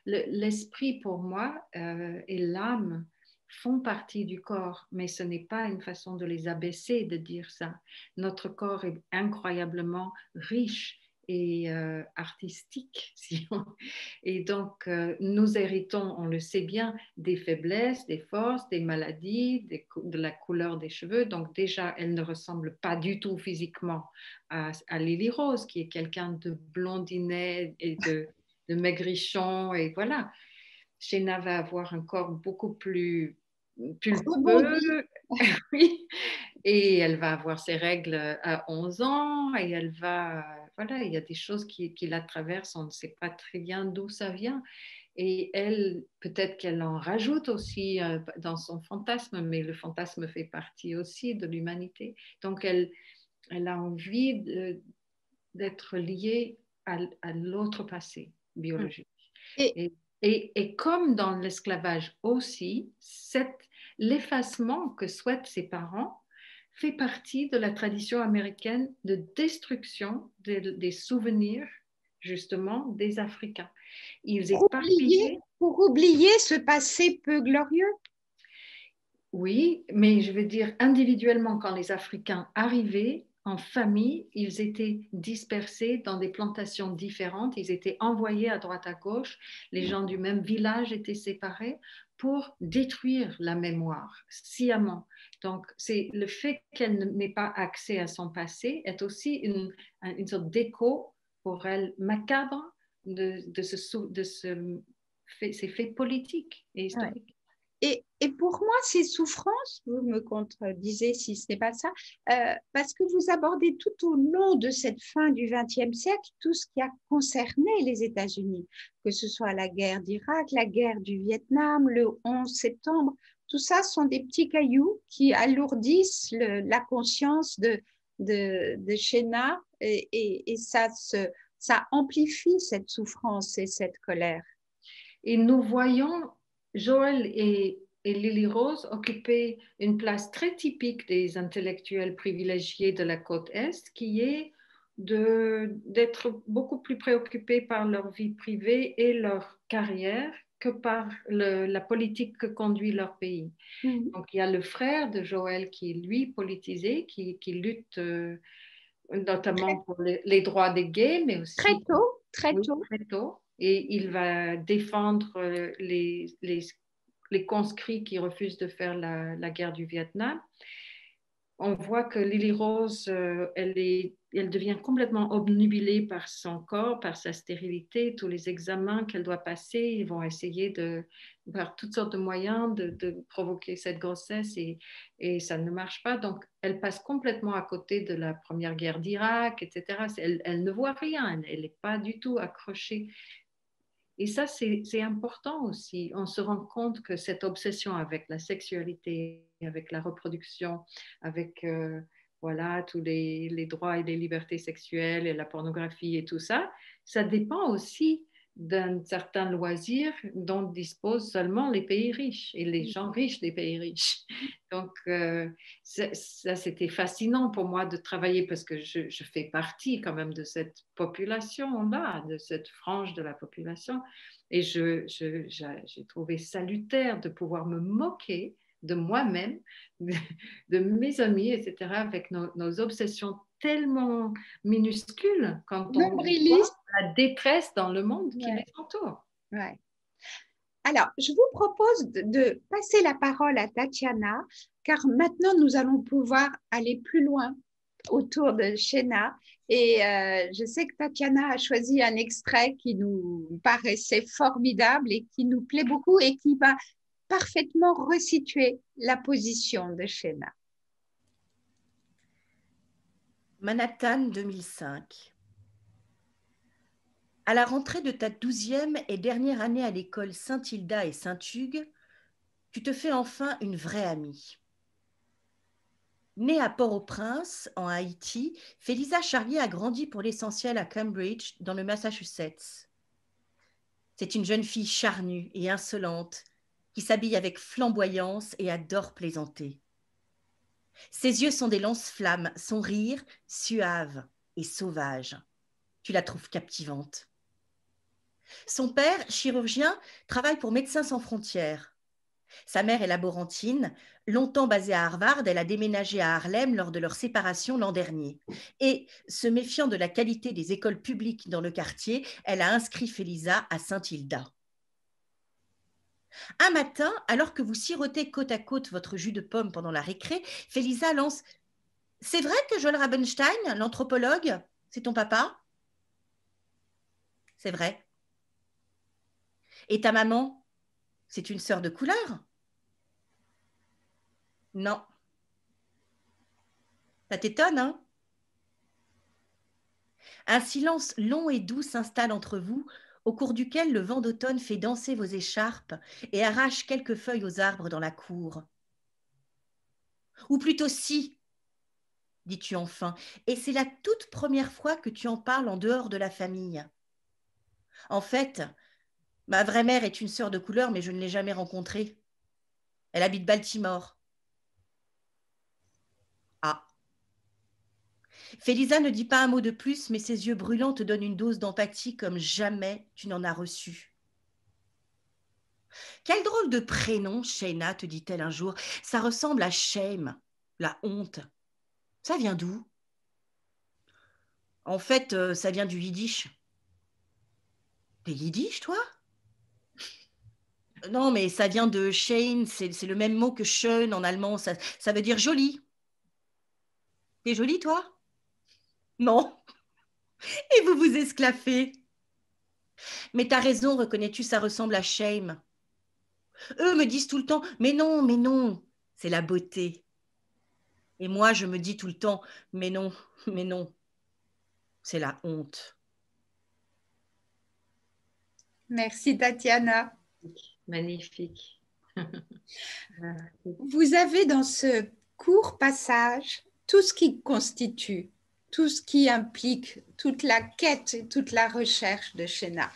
L'esprit, pour moi, et l'âme font partie du corps, mais ce n'est pas une façon de les abaisser de dire ça. Notre corps est incroyablement riche et artistique. Et donc, nous héritons, on le sait bien, des faiblesses, des forces, des maladies, de la couleur des cheveux. Donc déjà, elle ne ressemble pas du tout physiquement à Lily Rose, qui est quelqu'un de blondinet et de maigrichon. Et voilà, Shayna va avoir un corps beaucoup plus pulpeux. Oui. Et elle va avoir ses règles à 11 ans et voilà, il y a des choses qui la traversent, on ne sait pas très bien d'où ça vient. Et elle, peut-être qu'elle en rajoute aussi dans son fantasme, mais le fantasme fait partie aussi de l'humanité. Donc elle a envie d'être liée à l'autre passé biologique. Et comme dans l'esclavage aussi, l'effacement que souhaitent ses parents fait partie de la tradition américaine de destruction des souvenirs justement des Africains. Ils éparpillaient. Pour oublier ce passé peu glorieux. Oui, mais je veux dire individuellement, quand les Africains arrivaient en famille, ils étaient dispersés dans des plantations différentes, ils étaient envoyés à droite à gauche, les gens du même village étaient séparés pour détruire la mémoire sciemment. Donc, c'est le fait qu'elle n'ait pas accès à son passé est aussi une sorte d'écho pour elle macabre de ces faits politiques et historiques. Ouais. Et pour moi, ces souffrances, vous me contredisez si ce n'est pas ça, parce que vous abordez tout au long de cette fin du XXe siècle tout ce qui a concerné les États-Unis, que ce soit la guerre d'Irak, la guerre du Vietnam, le 11 septembre, tout ça sont des petits cailloux qui alourdissent la conscience de Sheena et ça amplifie cette souffrance et cette colère. Et nous voyons Joël et Lily Rose occuper une place très typique des intellectuels privilégiés de la côte Est, qui est d'être beaucoup plus préoccupés par leur vie privée et leur carrière que par la politique que conduit leur pays. Mm-hmm. Donc, il y a le frère de Joël qui est, lui, politisé, qui lutte notamment pour les droits des gays, mais aussi... Très tôt. Et il va défendre les conscrits qui refusent de faire la guerre du Vietnam. On voit que Lily Rose, elle devient complètement obnubilée par son corps, par sa stérilité, tous les examens qu'elle doit passer. Ils vont essayer par toutes sortes de moyens de provoquer cette grossesse et ça ne marche pas. Donc, elle passe complètement à côté de la première guerre d'Irak, etc. Elle ne voit rien, elle n'est pas du tout accrochée. Et ça, c'est important aussi. On se rend compte que cette obsession avec la sexualité, avec la reproduction, avec voilà, tous les droits et les libertés sexuelles et la pornographie et tout ça, ça dépend aussi d'un certain loisir dont disposent seulement les pays riches et les gens riches des pays riches. Donc, ça, c'était fascinant pour moi de travailler parce que je fais partie quand même de cette population-là, de cette frange de la population. Et j'ai trouvé salutaire de pouvoir me moquer de moi-même, de mes amis, etc., avec nos obsessions tellement minuscules quand on voit la détresse dans le monde qui les entoure. Ouais. Alors, je vous propose de passer la parole à Tatiana, car maintenant, nous allons pouvoir aller plus loin autour de Sheena. Et je sais que Tatiana a choisi un extrait qui nous paraissait formidable et qui nous plaît beaucoup et qui va parfaitement resituer la position de Sheena. Manhattan 2005. À la rentrée de ta 12e et dernière année à l'école Saint-Hilda et Saint-Hugues, tu te fais enfin une vraie amie. Née à Port-au-Prince, en Haïti, Félisa Charlier a grandi pour l'essentiel à Cambridge, dans le Massachusetts. C'est une jeune fille charnue et insolente qui s'habille avec flamboyance et adore plaisanter. Ses yeux sont des lance-flammes, son rire suave et sauvage. Tu la trouves captivante. Son père, chirurgien, travaille pour Médecins sans frontières. Sa mère est laborantine. Longtemps basée à Harvard, elle a déménagé à Harlem lors de leur séparation l'an dernier. Et, se méfiant de la qualité des écoles publiques dans le quartier, elle a inscrit Félisa à Saint-Hilda. Un matin, alors que vous sirotez côte à côte votre jus de pomme pendant la récré, Félisa lance « C'est vrai que Joël Rabenstein, l'anthropologue, c'est ton papa ?» « C'est vrai. » « Et ta maman, c'est une sœur de couleur ?» ?»« Non. » »« Ça t'étonne, hein ?» Un silence long et doux s'installe entre vous, au cours duquel le vent d'automne fait danser vos écharpes et arrache quelques feuilles aux arbres dans la cour. « Ou plutôt si, dis-tu enfin, et c'est la toute première fois que tu en parles en dehors de la famille. En fait, ma vraie mère est une sœur de couleur, mais je ne l'ai jamais rencontrée. Elle habite Baltimore. Ah. Félisa ne dit pas un mot de plus, mais ses yeux brûlants te donnent une dose d'empathie comme jamais tu n'en as reçu. Quel drôle de prénom, Shayna, te dit-elle un jour. Ça ressemble à shame, la honte. Ça vient d'où? En fait, ça vient du yiddish. T'es yiddish, toi? Non, mais ça vient de Shane, c'est le même mot que schön en allemand, ça veut dire joli. T'es jolie, toi? Non. Et vous vous esclaffez. Mais t'as raison, reconnais-tu, ça ressemble à shame. Eux me disent tout le temps, mais non, c'est la beauté. Et moi, je me dis tout le temps, mais non, c'est la honte. Merci Tatiana. Magnifique. Vous avez dans ce court passage tout ce qui constitue, tout ce qui implique toute la quête et toute la recherche de Shena.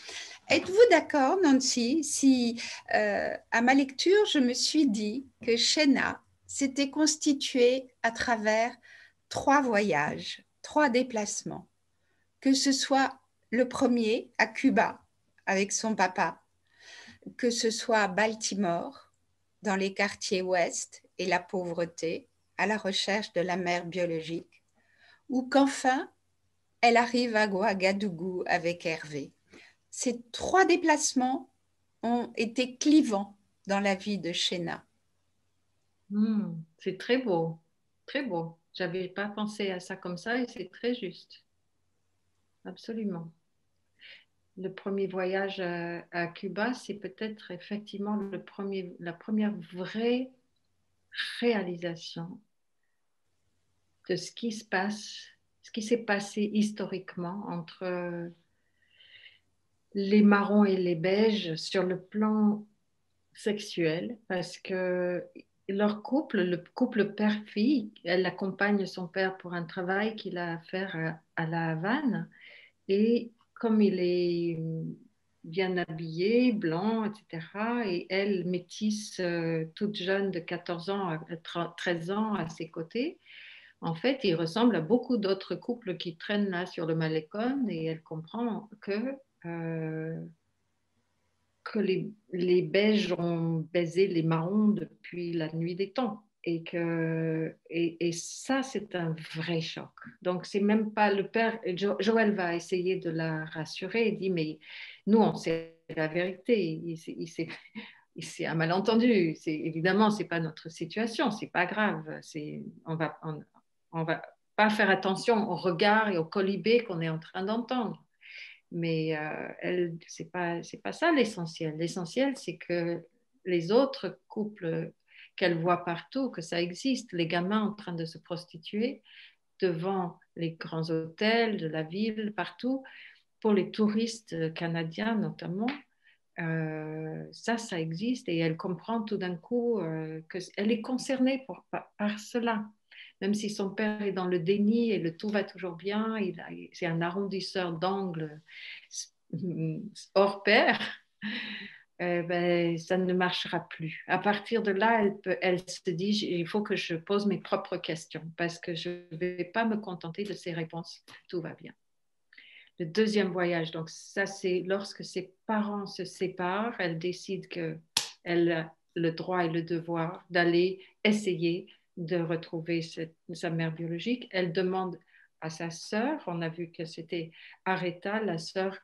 Êtes-vous d'accord, Nancy, si à ma lecture, je me suis dit que Shena s'était constituée à travers 3 voyages, 3 déplacements, que ce soit le premier à Cuba avec son papa, que ce soit à Baltimore, dans les quartiers ouest et la pauvreté, à la recherche de la mère biologique, ou qu'enfin, elle arrive à Ouagadougou avec Hervé. Ces 3 déplacements ont été clivants dans la vie de Shena. C'est très beau, très beau. J'avais pas pensé à ça comme ça et c'est très juste. Absolument. Le premier voyage à Cuba, c'est peut-être effectivement la première vraie réalisation de ce qui se passe, ce qui s'est passé historiquement entre les marrons et les beiges sur le plan sexuel, parce que leur couple, le couple père-fille, elle accompagne son père pour un travail qu'il a à faire à La Havane, et comme il est bien habillé, blanc, etc., et elle, métisse, toute jeune de 14 ans, 13 ans à ses côtés, en fait, il ressemble à beaucoup d'autres couples qui traînent là sur le Malecón, et elle comprend euh, que les beiges ont baisé les marrons depuis la nuit des temps. Et ça, c'est un vrai choc. Donc, c'est même pas le père. Joël va essayer de la rassurer et dit, mais nous, on sait la vérité. C'est un malentendu. Évidemment, c'est pas notre situation. C'est pas grave. On va pas faire attention au regard et au colibé qu'on est en train d'entendre. Mais c'est pas ça l'essentiel. L'essentiel, c'est que les autres couples qu'elle voit partout, que ça existe, les gamins en train de se prostituer devant les grands hôtels de la ville, partout, pour les touristes canadiens notamment, ça existe et elle comprend tout d'un coup qu'elle est concernée par cela. Même si son père est dans le déni et le tout va toujours bien, c'est un arrondisseur d'angle hors pair, ben, ça ne marchera plus. À partir de là, elle se dit, il faut que je pose mes propres questions parce que je ne vais pas me contenter de ces réponses. Tout va bien. Le deuxième voyage, donc ça c'est lorsque ses parents se séparent, elle décide qu'elle a le droit et le devoir d'aller essayer de retrouver sa mère biologique. Elle demande à sa sœur, on a vu que c'était Aretha, la sœur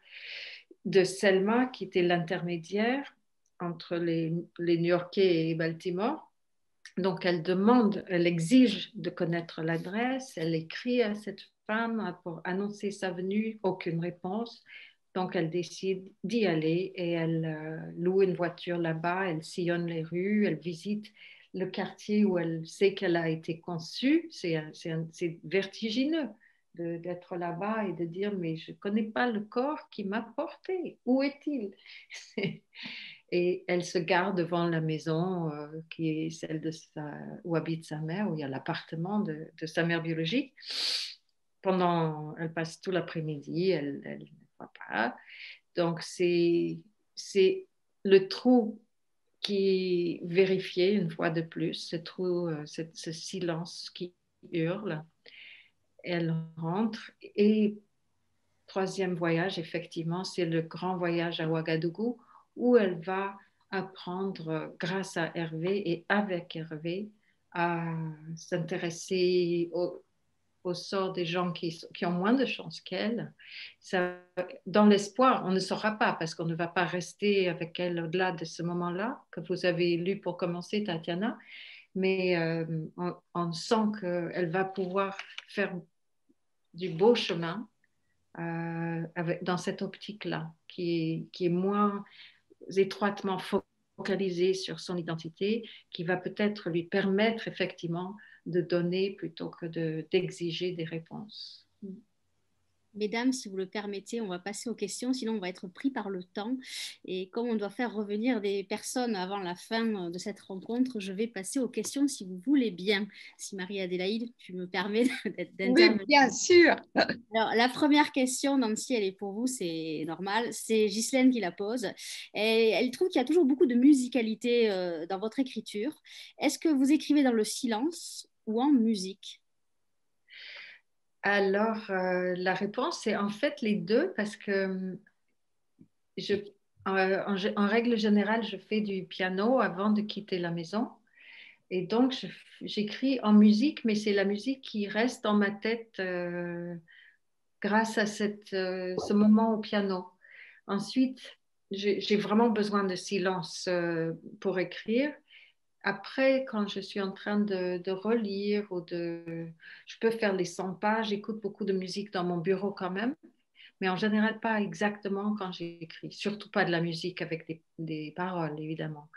de Selma, qui était l'intermédiaire entre les New-Yorkais et Baltimore. Donc, elle exige de connaître l'adresse, elle écrit à cette femme pour annoncer sa venue, aucune réponse. Donc, elle décide d'y aller et elle loue une voiture là-bas, elle sillonne les rues, elle visite le quartier où elle sait qu'elle a été conçue. C'est vertigineux d'être là-bas et de dire, mais je ne connais pas le corps qui m'a porté. Où est-il? Et elle se gare devant la maison qui est celle où habite sa mère, où il y a l'appartement de sa mère biologique. Elle passe tout l'après-midi, elle ne voit pas. Donc, c'est le trou qui est vérifié une fois de plus, ce trou, ce silence qui hurle. elle rentre. Et troisième voyage, effectivement, c'est le grand voyage à Ouagadougou où elle va apprendre grâce à Hervé et avec Hervé à s'intéresser au sort des gens qui ont moins de chance qu'elle. Dans l'espoir, on ne saura pas parce qu'on ne va pas rester avec elle au-delà de ce moment-là que vous avez lu pour commencer, Tatiana, mais on sent qu'elle va pouvoir faire du beau chemin dans cette optique-là, qui est moins étroitement focalisée sur son identité, qui va peut-être lui permettre effectivement de donner plutôt que d'exiger des réponses. Mesdames, si vous le permettez, on va passer aux questions, sinon on va être pris par le temps. Et comme on doit faire revenir des personnes avant la fin de cette rencontre, je vais passer aux questions si vous voulez bien. Si Marie-Adélaïde, tu me permets d'intervenir. Oui, bien sûr. Alors, la première question, Nancy, elle est pour vous, c'est normal. C'est Ghislaine qui la pose. Et elle trouve qu'il y a toujours beaucoup de musicalité dans votre écriture. Est-ce que vous écrivez dans le silence ou en musique? Alors, la réponse, c'est en fait les deux, parce que en règle générale, je fais du piano avant de quitter la maison. Et donc, j'écris en musique, mais c'est la musique qui reste dans ma tête grâce à ce moment au piano. Ensuite, j'ai vraiment besoin de silence pour écrire. Après, quand je suis en train de relire je peux faire les 100 pages, j'écoute beaucoup de musique dans mon bureau quand même, mais en général pas exactement quand j'écris, surtout pas de la musique avec des paroles, évidemment.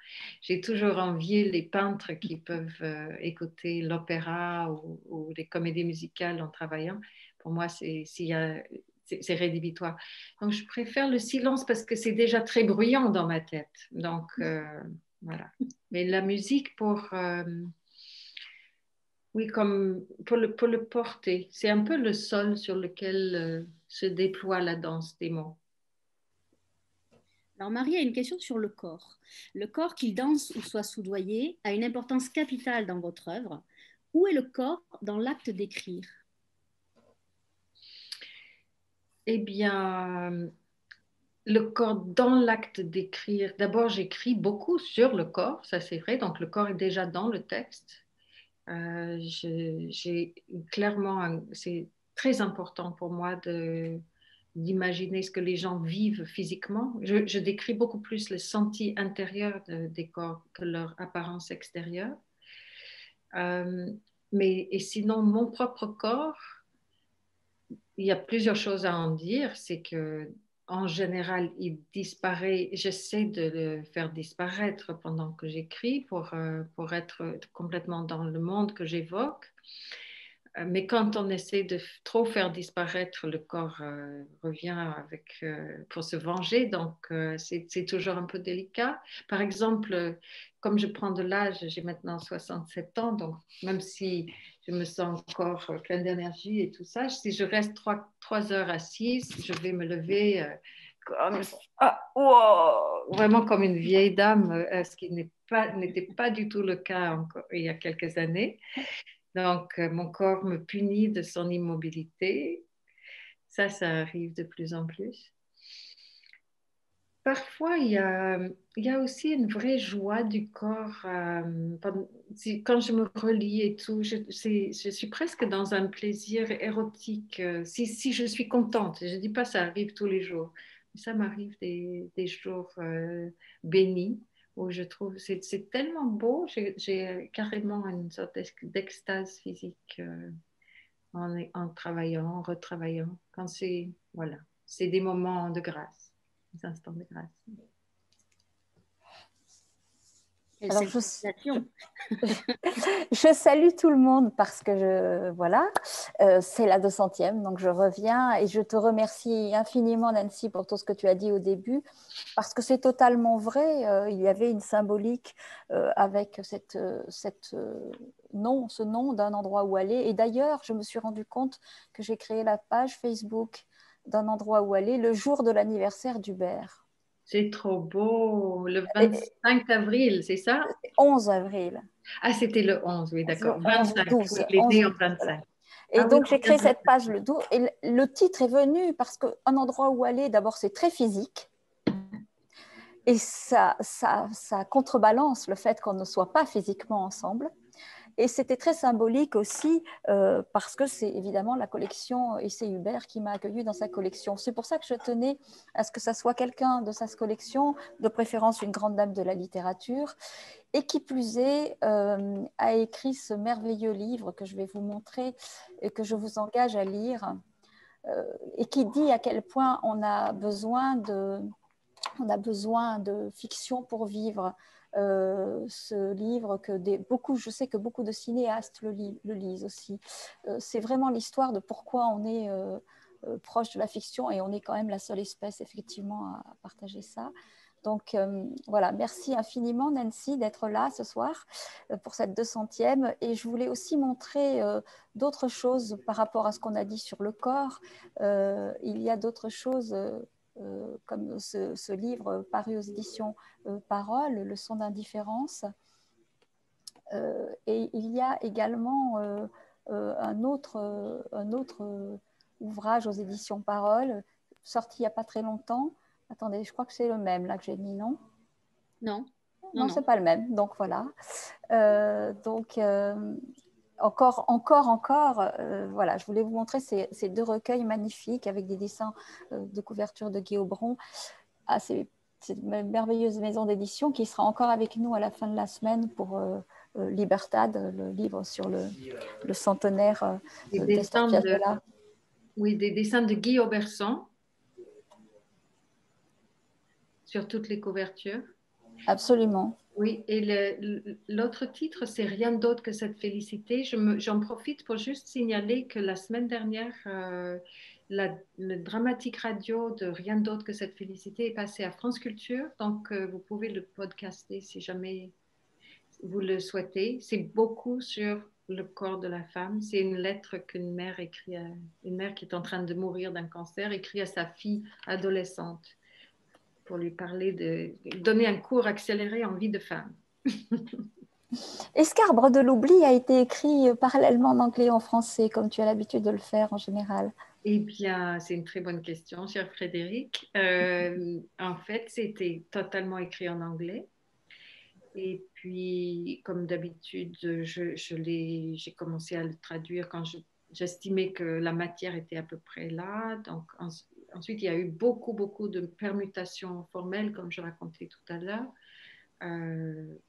J'ai toujours envié les peintres qui peuvent écouter l'opéra ou les comédies musicales en travaillant. Pour moi, c'est rédhibitoire. Donc, je préfère le silence parce que c'est déjà très bruyant dans ma tête. Donc, voilà. Mais la musique oui, comme pour le porter, c'est un peu le sol sur lequel se déploie la danse des mots. Alors Marie a une question sur le corps. Le corps, qu'il danse ou soit soudoyé, a une importance capitale dans votre œuvre. Où est le corps dans l'acte d'écrire? Eh bien, le corps dans l'acte d'écrire, d'abord j'écris beaucoup sur le corps, ça c'est vrai, donc le corps est déjà dans le texte. J'ai clairement, c'est très important pour moi d'imaginer ce que les gens vivent physiquement. Je décris beaucoup plus le senti intérieur des corps que leur apparence extérieure. Et sinon, mon propre corps, il y a plusieurs choses à en dire. C'est que en général, il disparaît. J'essaie de le faire disparaître pendant que j'écris pour être complètement dans le monde que j'évoque. Mais quand on essaie de trop faire disparaître, le corps revient pour se venger. Donc, c'est toujours un peu délicat. Par exemple, comme je prends de l'âge, j'ai maintenant 67 ans, donc même si je me sens encore pleine d'énergie et tout ça, si je reste 3 heures assise, je vais me lever vraiment comme une vieille dame, ce qui n'était pas du tout le cas encore, il y a quelques années. Donc, mon corps me punit de son immobilité. Ça arrive de plus en plus. Parfois, il y a aussi une vraie joie du corps. Quand je me relis et tout, je suis presque dans un plaisir érotique. Si je suis contente, je ne dis pas ça arrive tous les jours, mais ça m'arrive des jours bénis où je trouve c'est tellement beau, j'ai carrément une sorte d'extase physique en travaillant, en retravaillant. Voilà, c'est des moments de grâce. Instants de grâce. Alors, je salue tout le monde parce que voilà, c'est la 200e, donc je reviens et je te remercie infiniment, Nancy, pour tout ce que tu as dit au début, parce que c'est totalement vrai. Il y avait une symbolique avec ce nom d'un endroit où aller. Et d'ailleurs, je me suis rendu compte que j'ai créé la page Facebook d'un endroit où aller le jour de l'anniversaire d'Hubert. C'est trop beau. Le 25 avril, c'est ça? 11 avril. Ah, c'était le 11, oui, d'accord. 11 ou 12. Il est né en 25. Voilà. Et Ah oui, donc, j'ai créé cette page le 12. Et le titre est venu parce qu'un endroit où aller, d'abord, c'est très physique. Et ça contrebalance le fait qu'on ne soit pas physiquement ensemble. Et c'était très symbolique aussi parce que c'est évidemment la collection et c'est Hubert qui m'a accueilli dans sa collection. C'est pour ça que je tenais à ce que ça soit quelqu'un de sa collection, de préférence une grande dame de la littérature, et qui plus est a écrit ce merveilleux livre que je vais vous montrer et que je vous engage à lire et qui dit à quel point on a besoin de fiction pour vivre. Ce livre que je sais que beaucoup de cinéastes le lisent aussi. C'est vraiment l'histoire de pourquoi on est proche de la fiction et on est quand même la seule espèce effectivement à partager ça. Donc voilà, merci infiniment Nancy d'être là ce soir pour cette 200e. Et je voulais aussi montrer d'autres choses par rapport à ce qu'on a dit sur le corps. Il y a d'autres choses comme ce livre paru aux éditions Parole, Le son d'indifférence. Et il y a également un autre ouvrage aux éditions Parole, sorti il n'y a pas très longtemps. Attendez, je crois que c'est le même là que j'ai mis, non? Non. Non, c'est pas le même. Donc voilà. Encore, voilà, je voulais vous montrer ces deux recueils magnifiques avec des dessins de couverture de Guy Aubron à cette merveilleuse maison d'édition qui sera encore avec nous à la fin de la semaine pour Libertad, le livre sur le centenaire d'Astor Piazzolla. Oui, des dessins de Guy Auberson sur toutes les couvertures. Absolument. Oui, et l'autre titre, c'est Rien d'autre que cette félicité. J'en profite pour juste signaler que la semaine dernière, le dramatique radio de Rien d'autre que cette félicité est passé à France Culture. Donc, vous pouvez le podcaster si jamais vous le souhaitez. C'est beaucoup sur le corps de la femme. C'est une lettre qu'une mère écrit une mère qui est en train de mourir d'un cancer, écrit à sa fille adolescente pour lui donner un cours accéléré en vie de femme. Est-ce qu'Arbre de l'oubli a été écrit parallèlement en anglais et en français, comme tu as l'habitude de le faire en général? Eh bien, c'est une très bonne question, cher Frédéric. En fait, c'était totalement écrit en anglais. Et puis, comme d'habitude, j'ai commencé à le traduire quand j'estimais que la matière était à peu près là. Donc, ensuite, il y a eu beaucoup, beaucoup de permutations formelles, comme je racontais tout à l'heure.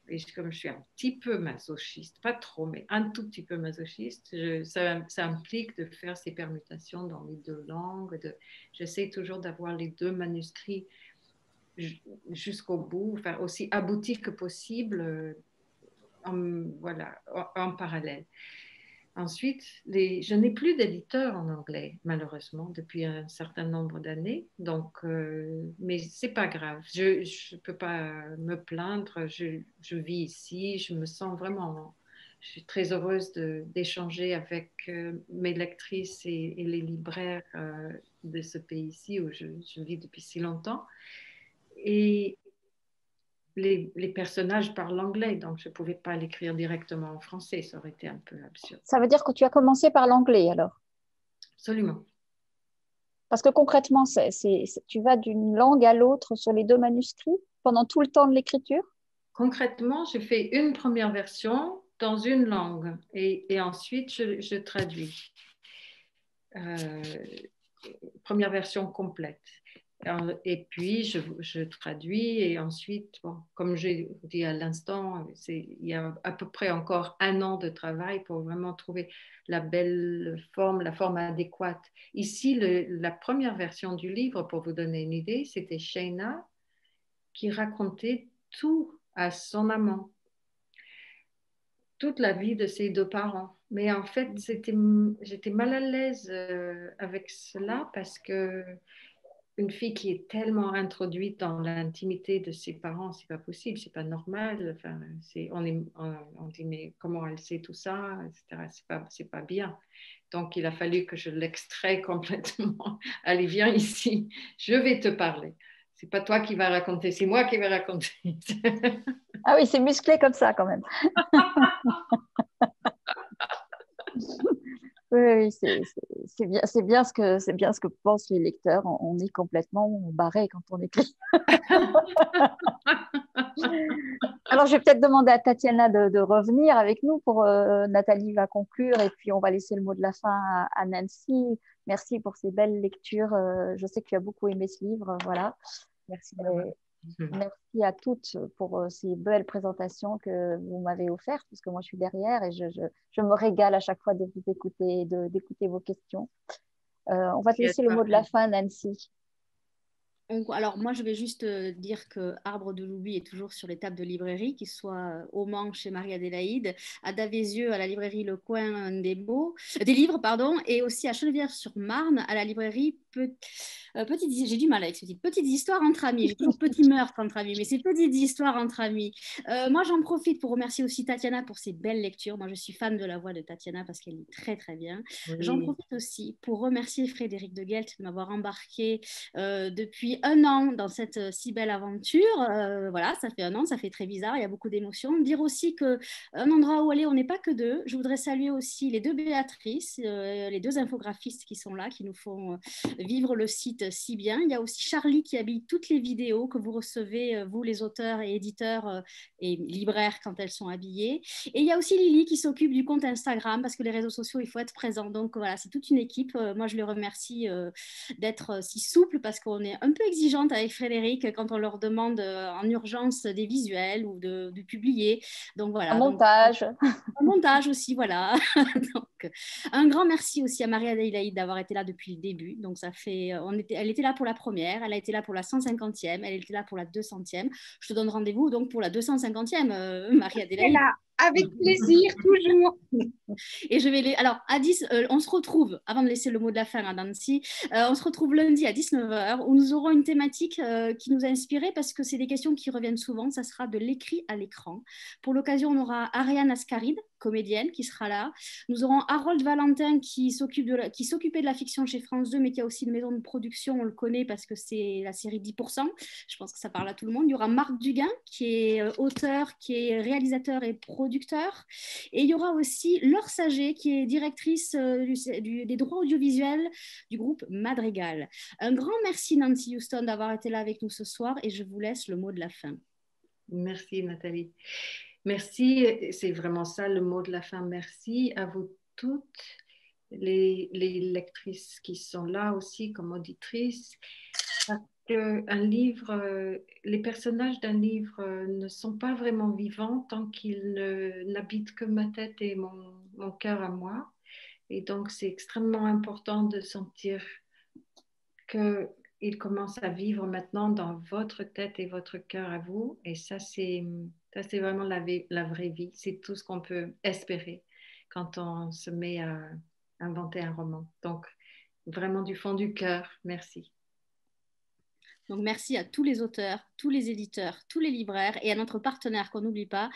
Et comme je suis un petit peu masochiste, pas trop, mais un tout petit peu masochiste, ça implique de faire ces permutations dans les deux langues. J'essaie toujours d'avoir les deux manuscrits jusqu'au bout, enfin, aussi abouti que possible, en parallèle. Ensuite, je n'ai plus d'éditeur en anglais, malheureusement, depuis un certain nombre d'années. Donc, mais c'est pas grave. Je peux pas me plaindre. Je vis ici. Je me sens vraiment. Je suis très heureuse d'échanger avec mes lectrices et les libraires de ce pays-ci où je vis depuis si longtemps. Et les personnages parlent anglais, donc je ne pouvais pas l'écrire directement en français, ça aurait été un peu absurde. Ça veut dire que tu as commencé par l'anglais alors? Absolument. Parce que concrètement, tu vas d'une langue à l'autre sur les deux manuscrits pendant tout le temps de l'écriture? Concrètement, je fais une première version dans une langue et ensuite je traduis. Première version complète. Et puis, je traduis et ensuite, bon, comme j'ai dit à l'instant, il y a à peu près encore 1 an de travail pour vraiment trouver la belle forme, la forme adéquate. Ici, la première version du livre, pour vous donner une idée, c'était Shayna qui racontait tout à son amant, toute la vie de ses 2 parents. Mais en fait, j'étais mal à l'aise avec cela parce que une fille qui est tellement introduite dans l'intimité de ses parents, c'est pas possible, c'est pas normal. Enfin, on dit mais comment elle sait tout ça, etc. C'est pas bien. Donc il a fallu que je l'extrais complètement. Allez, viens ici, je vais te parler. C'est pas toi qui vas raconter, c'est moi qui vais raconter. Ah oui, c'est musclé comme ça quand même. Oui, oui, c'est bien ce que pensent les lecteurs. On est complètement barré quand on écrit. Alors, je vais peut-être demander à Tatiana de revenir avec nous pour Nathalie va conclure et puis on va laisser le mot de la fin à Nancy. Merci pour ces belles lectures. Je sais que tu as beaucoup aimé ce livre. Voilà. Merci. Merci à toutes pour ces belles présentations que vous m'avez offertes, parce que moi je suis derrière et je me régale à chaque fois de vous écouter, d'écouter vos questions. On va te laisser le mot de la fin, Nancy. Alors moi je vais juste dire que Arbre de l'oubli est toujours sur les tables de librairie, qu'il soit au Mans chez Marie-Adélaïde, à Davézieux à la librairie Le Coin des Livres, pardon, et aussi à Chenevière-sur-Marne à la librairie j'ai du mal avec ce titre, Petites histoires entre amis. J'ai toujours Petit meurtre entre amis, mais c'est Petites histoires entre amis. Moi j'en profite pour remercier aussi Tatiana pour ses belles lectures. Moi je suis fan de la voix de Tatiana parce qu'elle lit très très bien. Oui. J'en profite aussi pour remercier Frédéric de Guelt de m'avoir embarqué depuis 1 an dans cette si belle aventure. Voilà, ça fait 1 an, ça fait très bizarre, il y a beaucoup d'émotions. Dire aussi qu'un endroit où aller, on n'est pas que deux. Je voudrais saluer aussi les 2 Béatrices, les 2 infographistes qui sont là, qui nous font vivre le site si bien. Il y a aussi Charlie qui habille toutes les vidéos que vous recevez, vous les auteurs et éditeurs et libraires quand elles sont habillées. Et il y a aussi Lily qui s'occupe du compte Instagram parce que les réseaux sociaux, il faut être présent. Donc voilà, c'est toute une équipe. Moi, je les remercie d'être si souple parce qu'on est un peu exigeante avec Frédéric quand on leur demande en urgence des visuels ou de publier. Donc voilà. Un montage. Un montage aussi, voilà. Donc, un grand merci aussi à Marie-Adélaïde d'avoir été là depuis le début. Donc ça fait, elle était là pour la première, elle a été là pour la 150e, elle était là pour la 200e. Je te donne rendez-vous donc pour la 250e, Marie-Adélaïde. Avec plaisir, toujours. Et je vais alors, à 10, on se retrouve, avant de laisser le mot de la fin à Nancy, on se retrouve lundi à 19h où nous aurons une thématique qui nous a inspiré parce que c'est des questions qui reviennent souvent. Ça sera de l'écrit à l'écran. Pour l'occasion, on aura Ariane Ascaride, comédienne, qui sera là. Nous aurons Harold Valentin qui s'occupait de la fiction chez France 2, mais qui a aussi une maison de production. On le connaît parce que c'est la série 10%. Je pense que ça parle à tout le monde. Il y aura Marc Duguin, qui est auteur, qui est réalisateur et producteur. Et il y aura aussi Laure Saget, qui est directrice des droits audiovisuels du groupe Madrigal. Un grand merci, Nancy Houston, d'avoir été là avec nous ce soir et je vous laisse le mot de la fin. Merci, Nathalie. Merci, c'est vraiment ça le mot de la fin. Merci à vous toutes, les lectrices qui sont là aussi comme auditrices. Parce qu'un livre, les personnages d'un livre ne sont pas vraiment vivants tant qu'ils n'habitent que ma tête et mon cœur à moi. Et donc, c'est extrêmement important de sentir qu'ils commencent à vivre maintenant dans votre tête et votre cœur à vous. Et ça, c'est vraiment la vraie vie. C'est tout ce qu'on peut espérer quand on se met à inventer un roman. Donc, vraiment du fond du cœur, merci. Donc, merci à tous les auteurs, tous les éditeurs, tous les libraires et à notre partenaire qu'on n'oublie pas,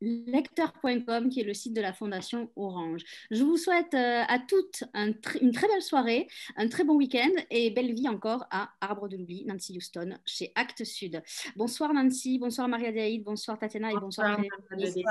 lecteur.com, qui est le site de la Fondation Orange. Je vous souhaite à toutes une très belle soirée, un très bon week-end et belle vie encore à Arbre de l'oubli, Nancy Houston, chez Actes Sud. Bonsoir Nancy, bonsoir Marie-Adélaïde, bonsoir Tatiana et bonsoir Frédéric.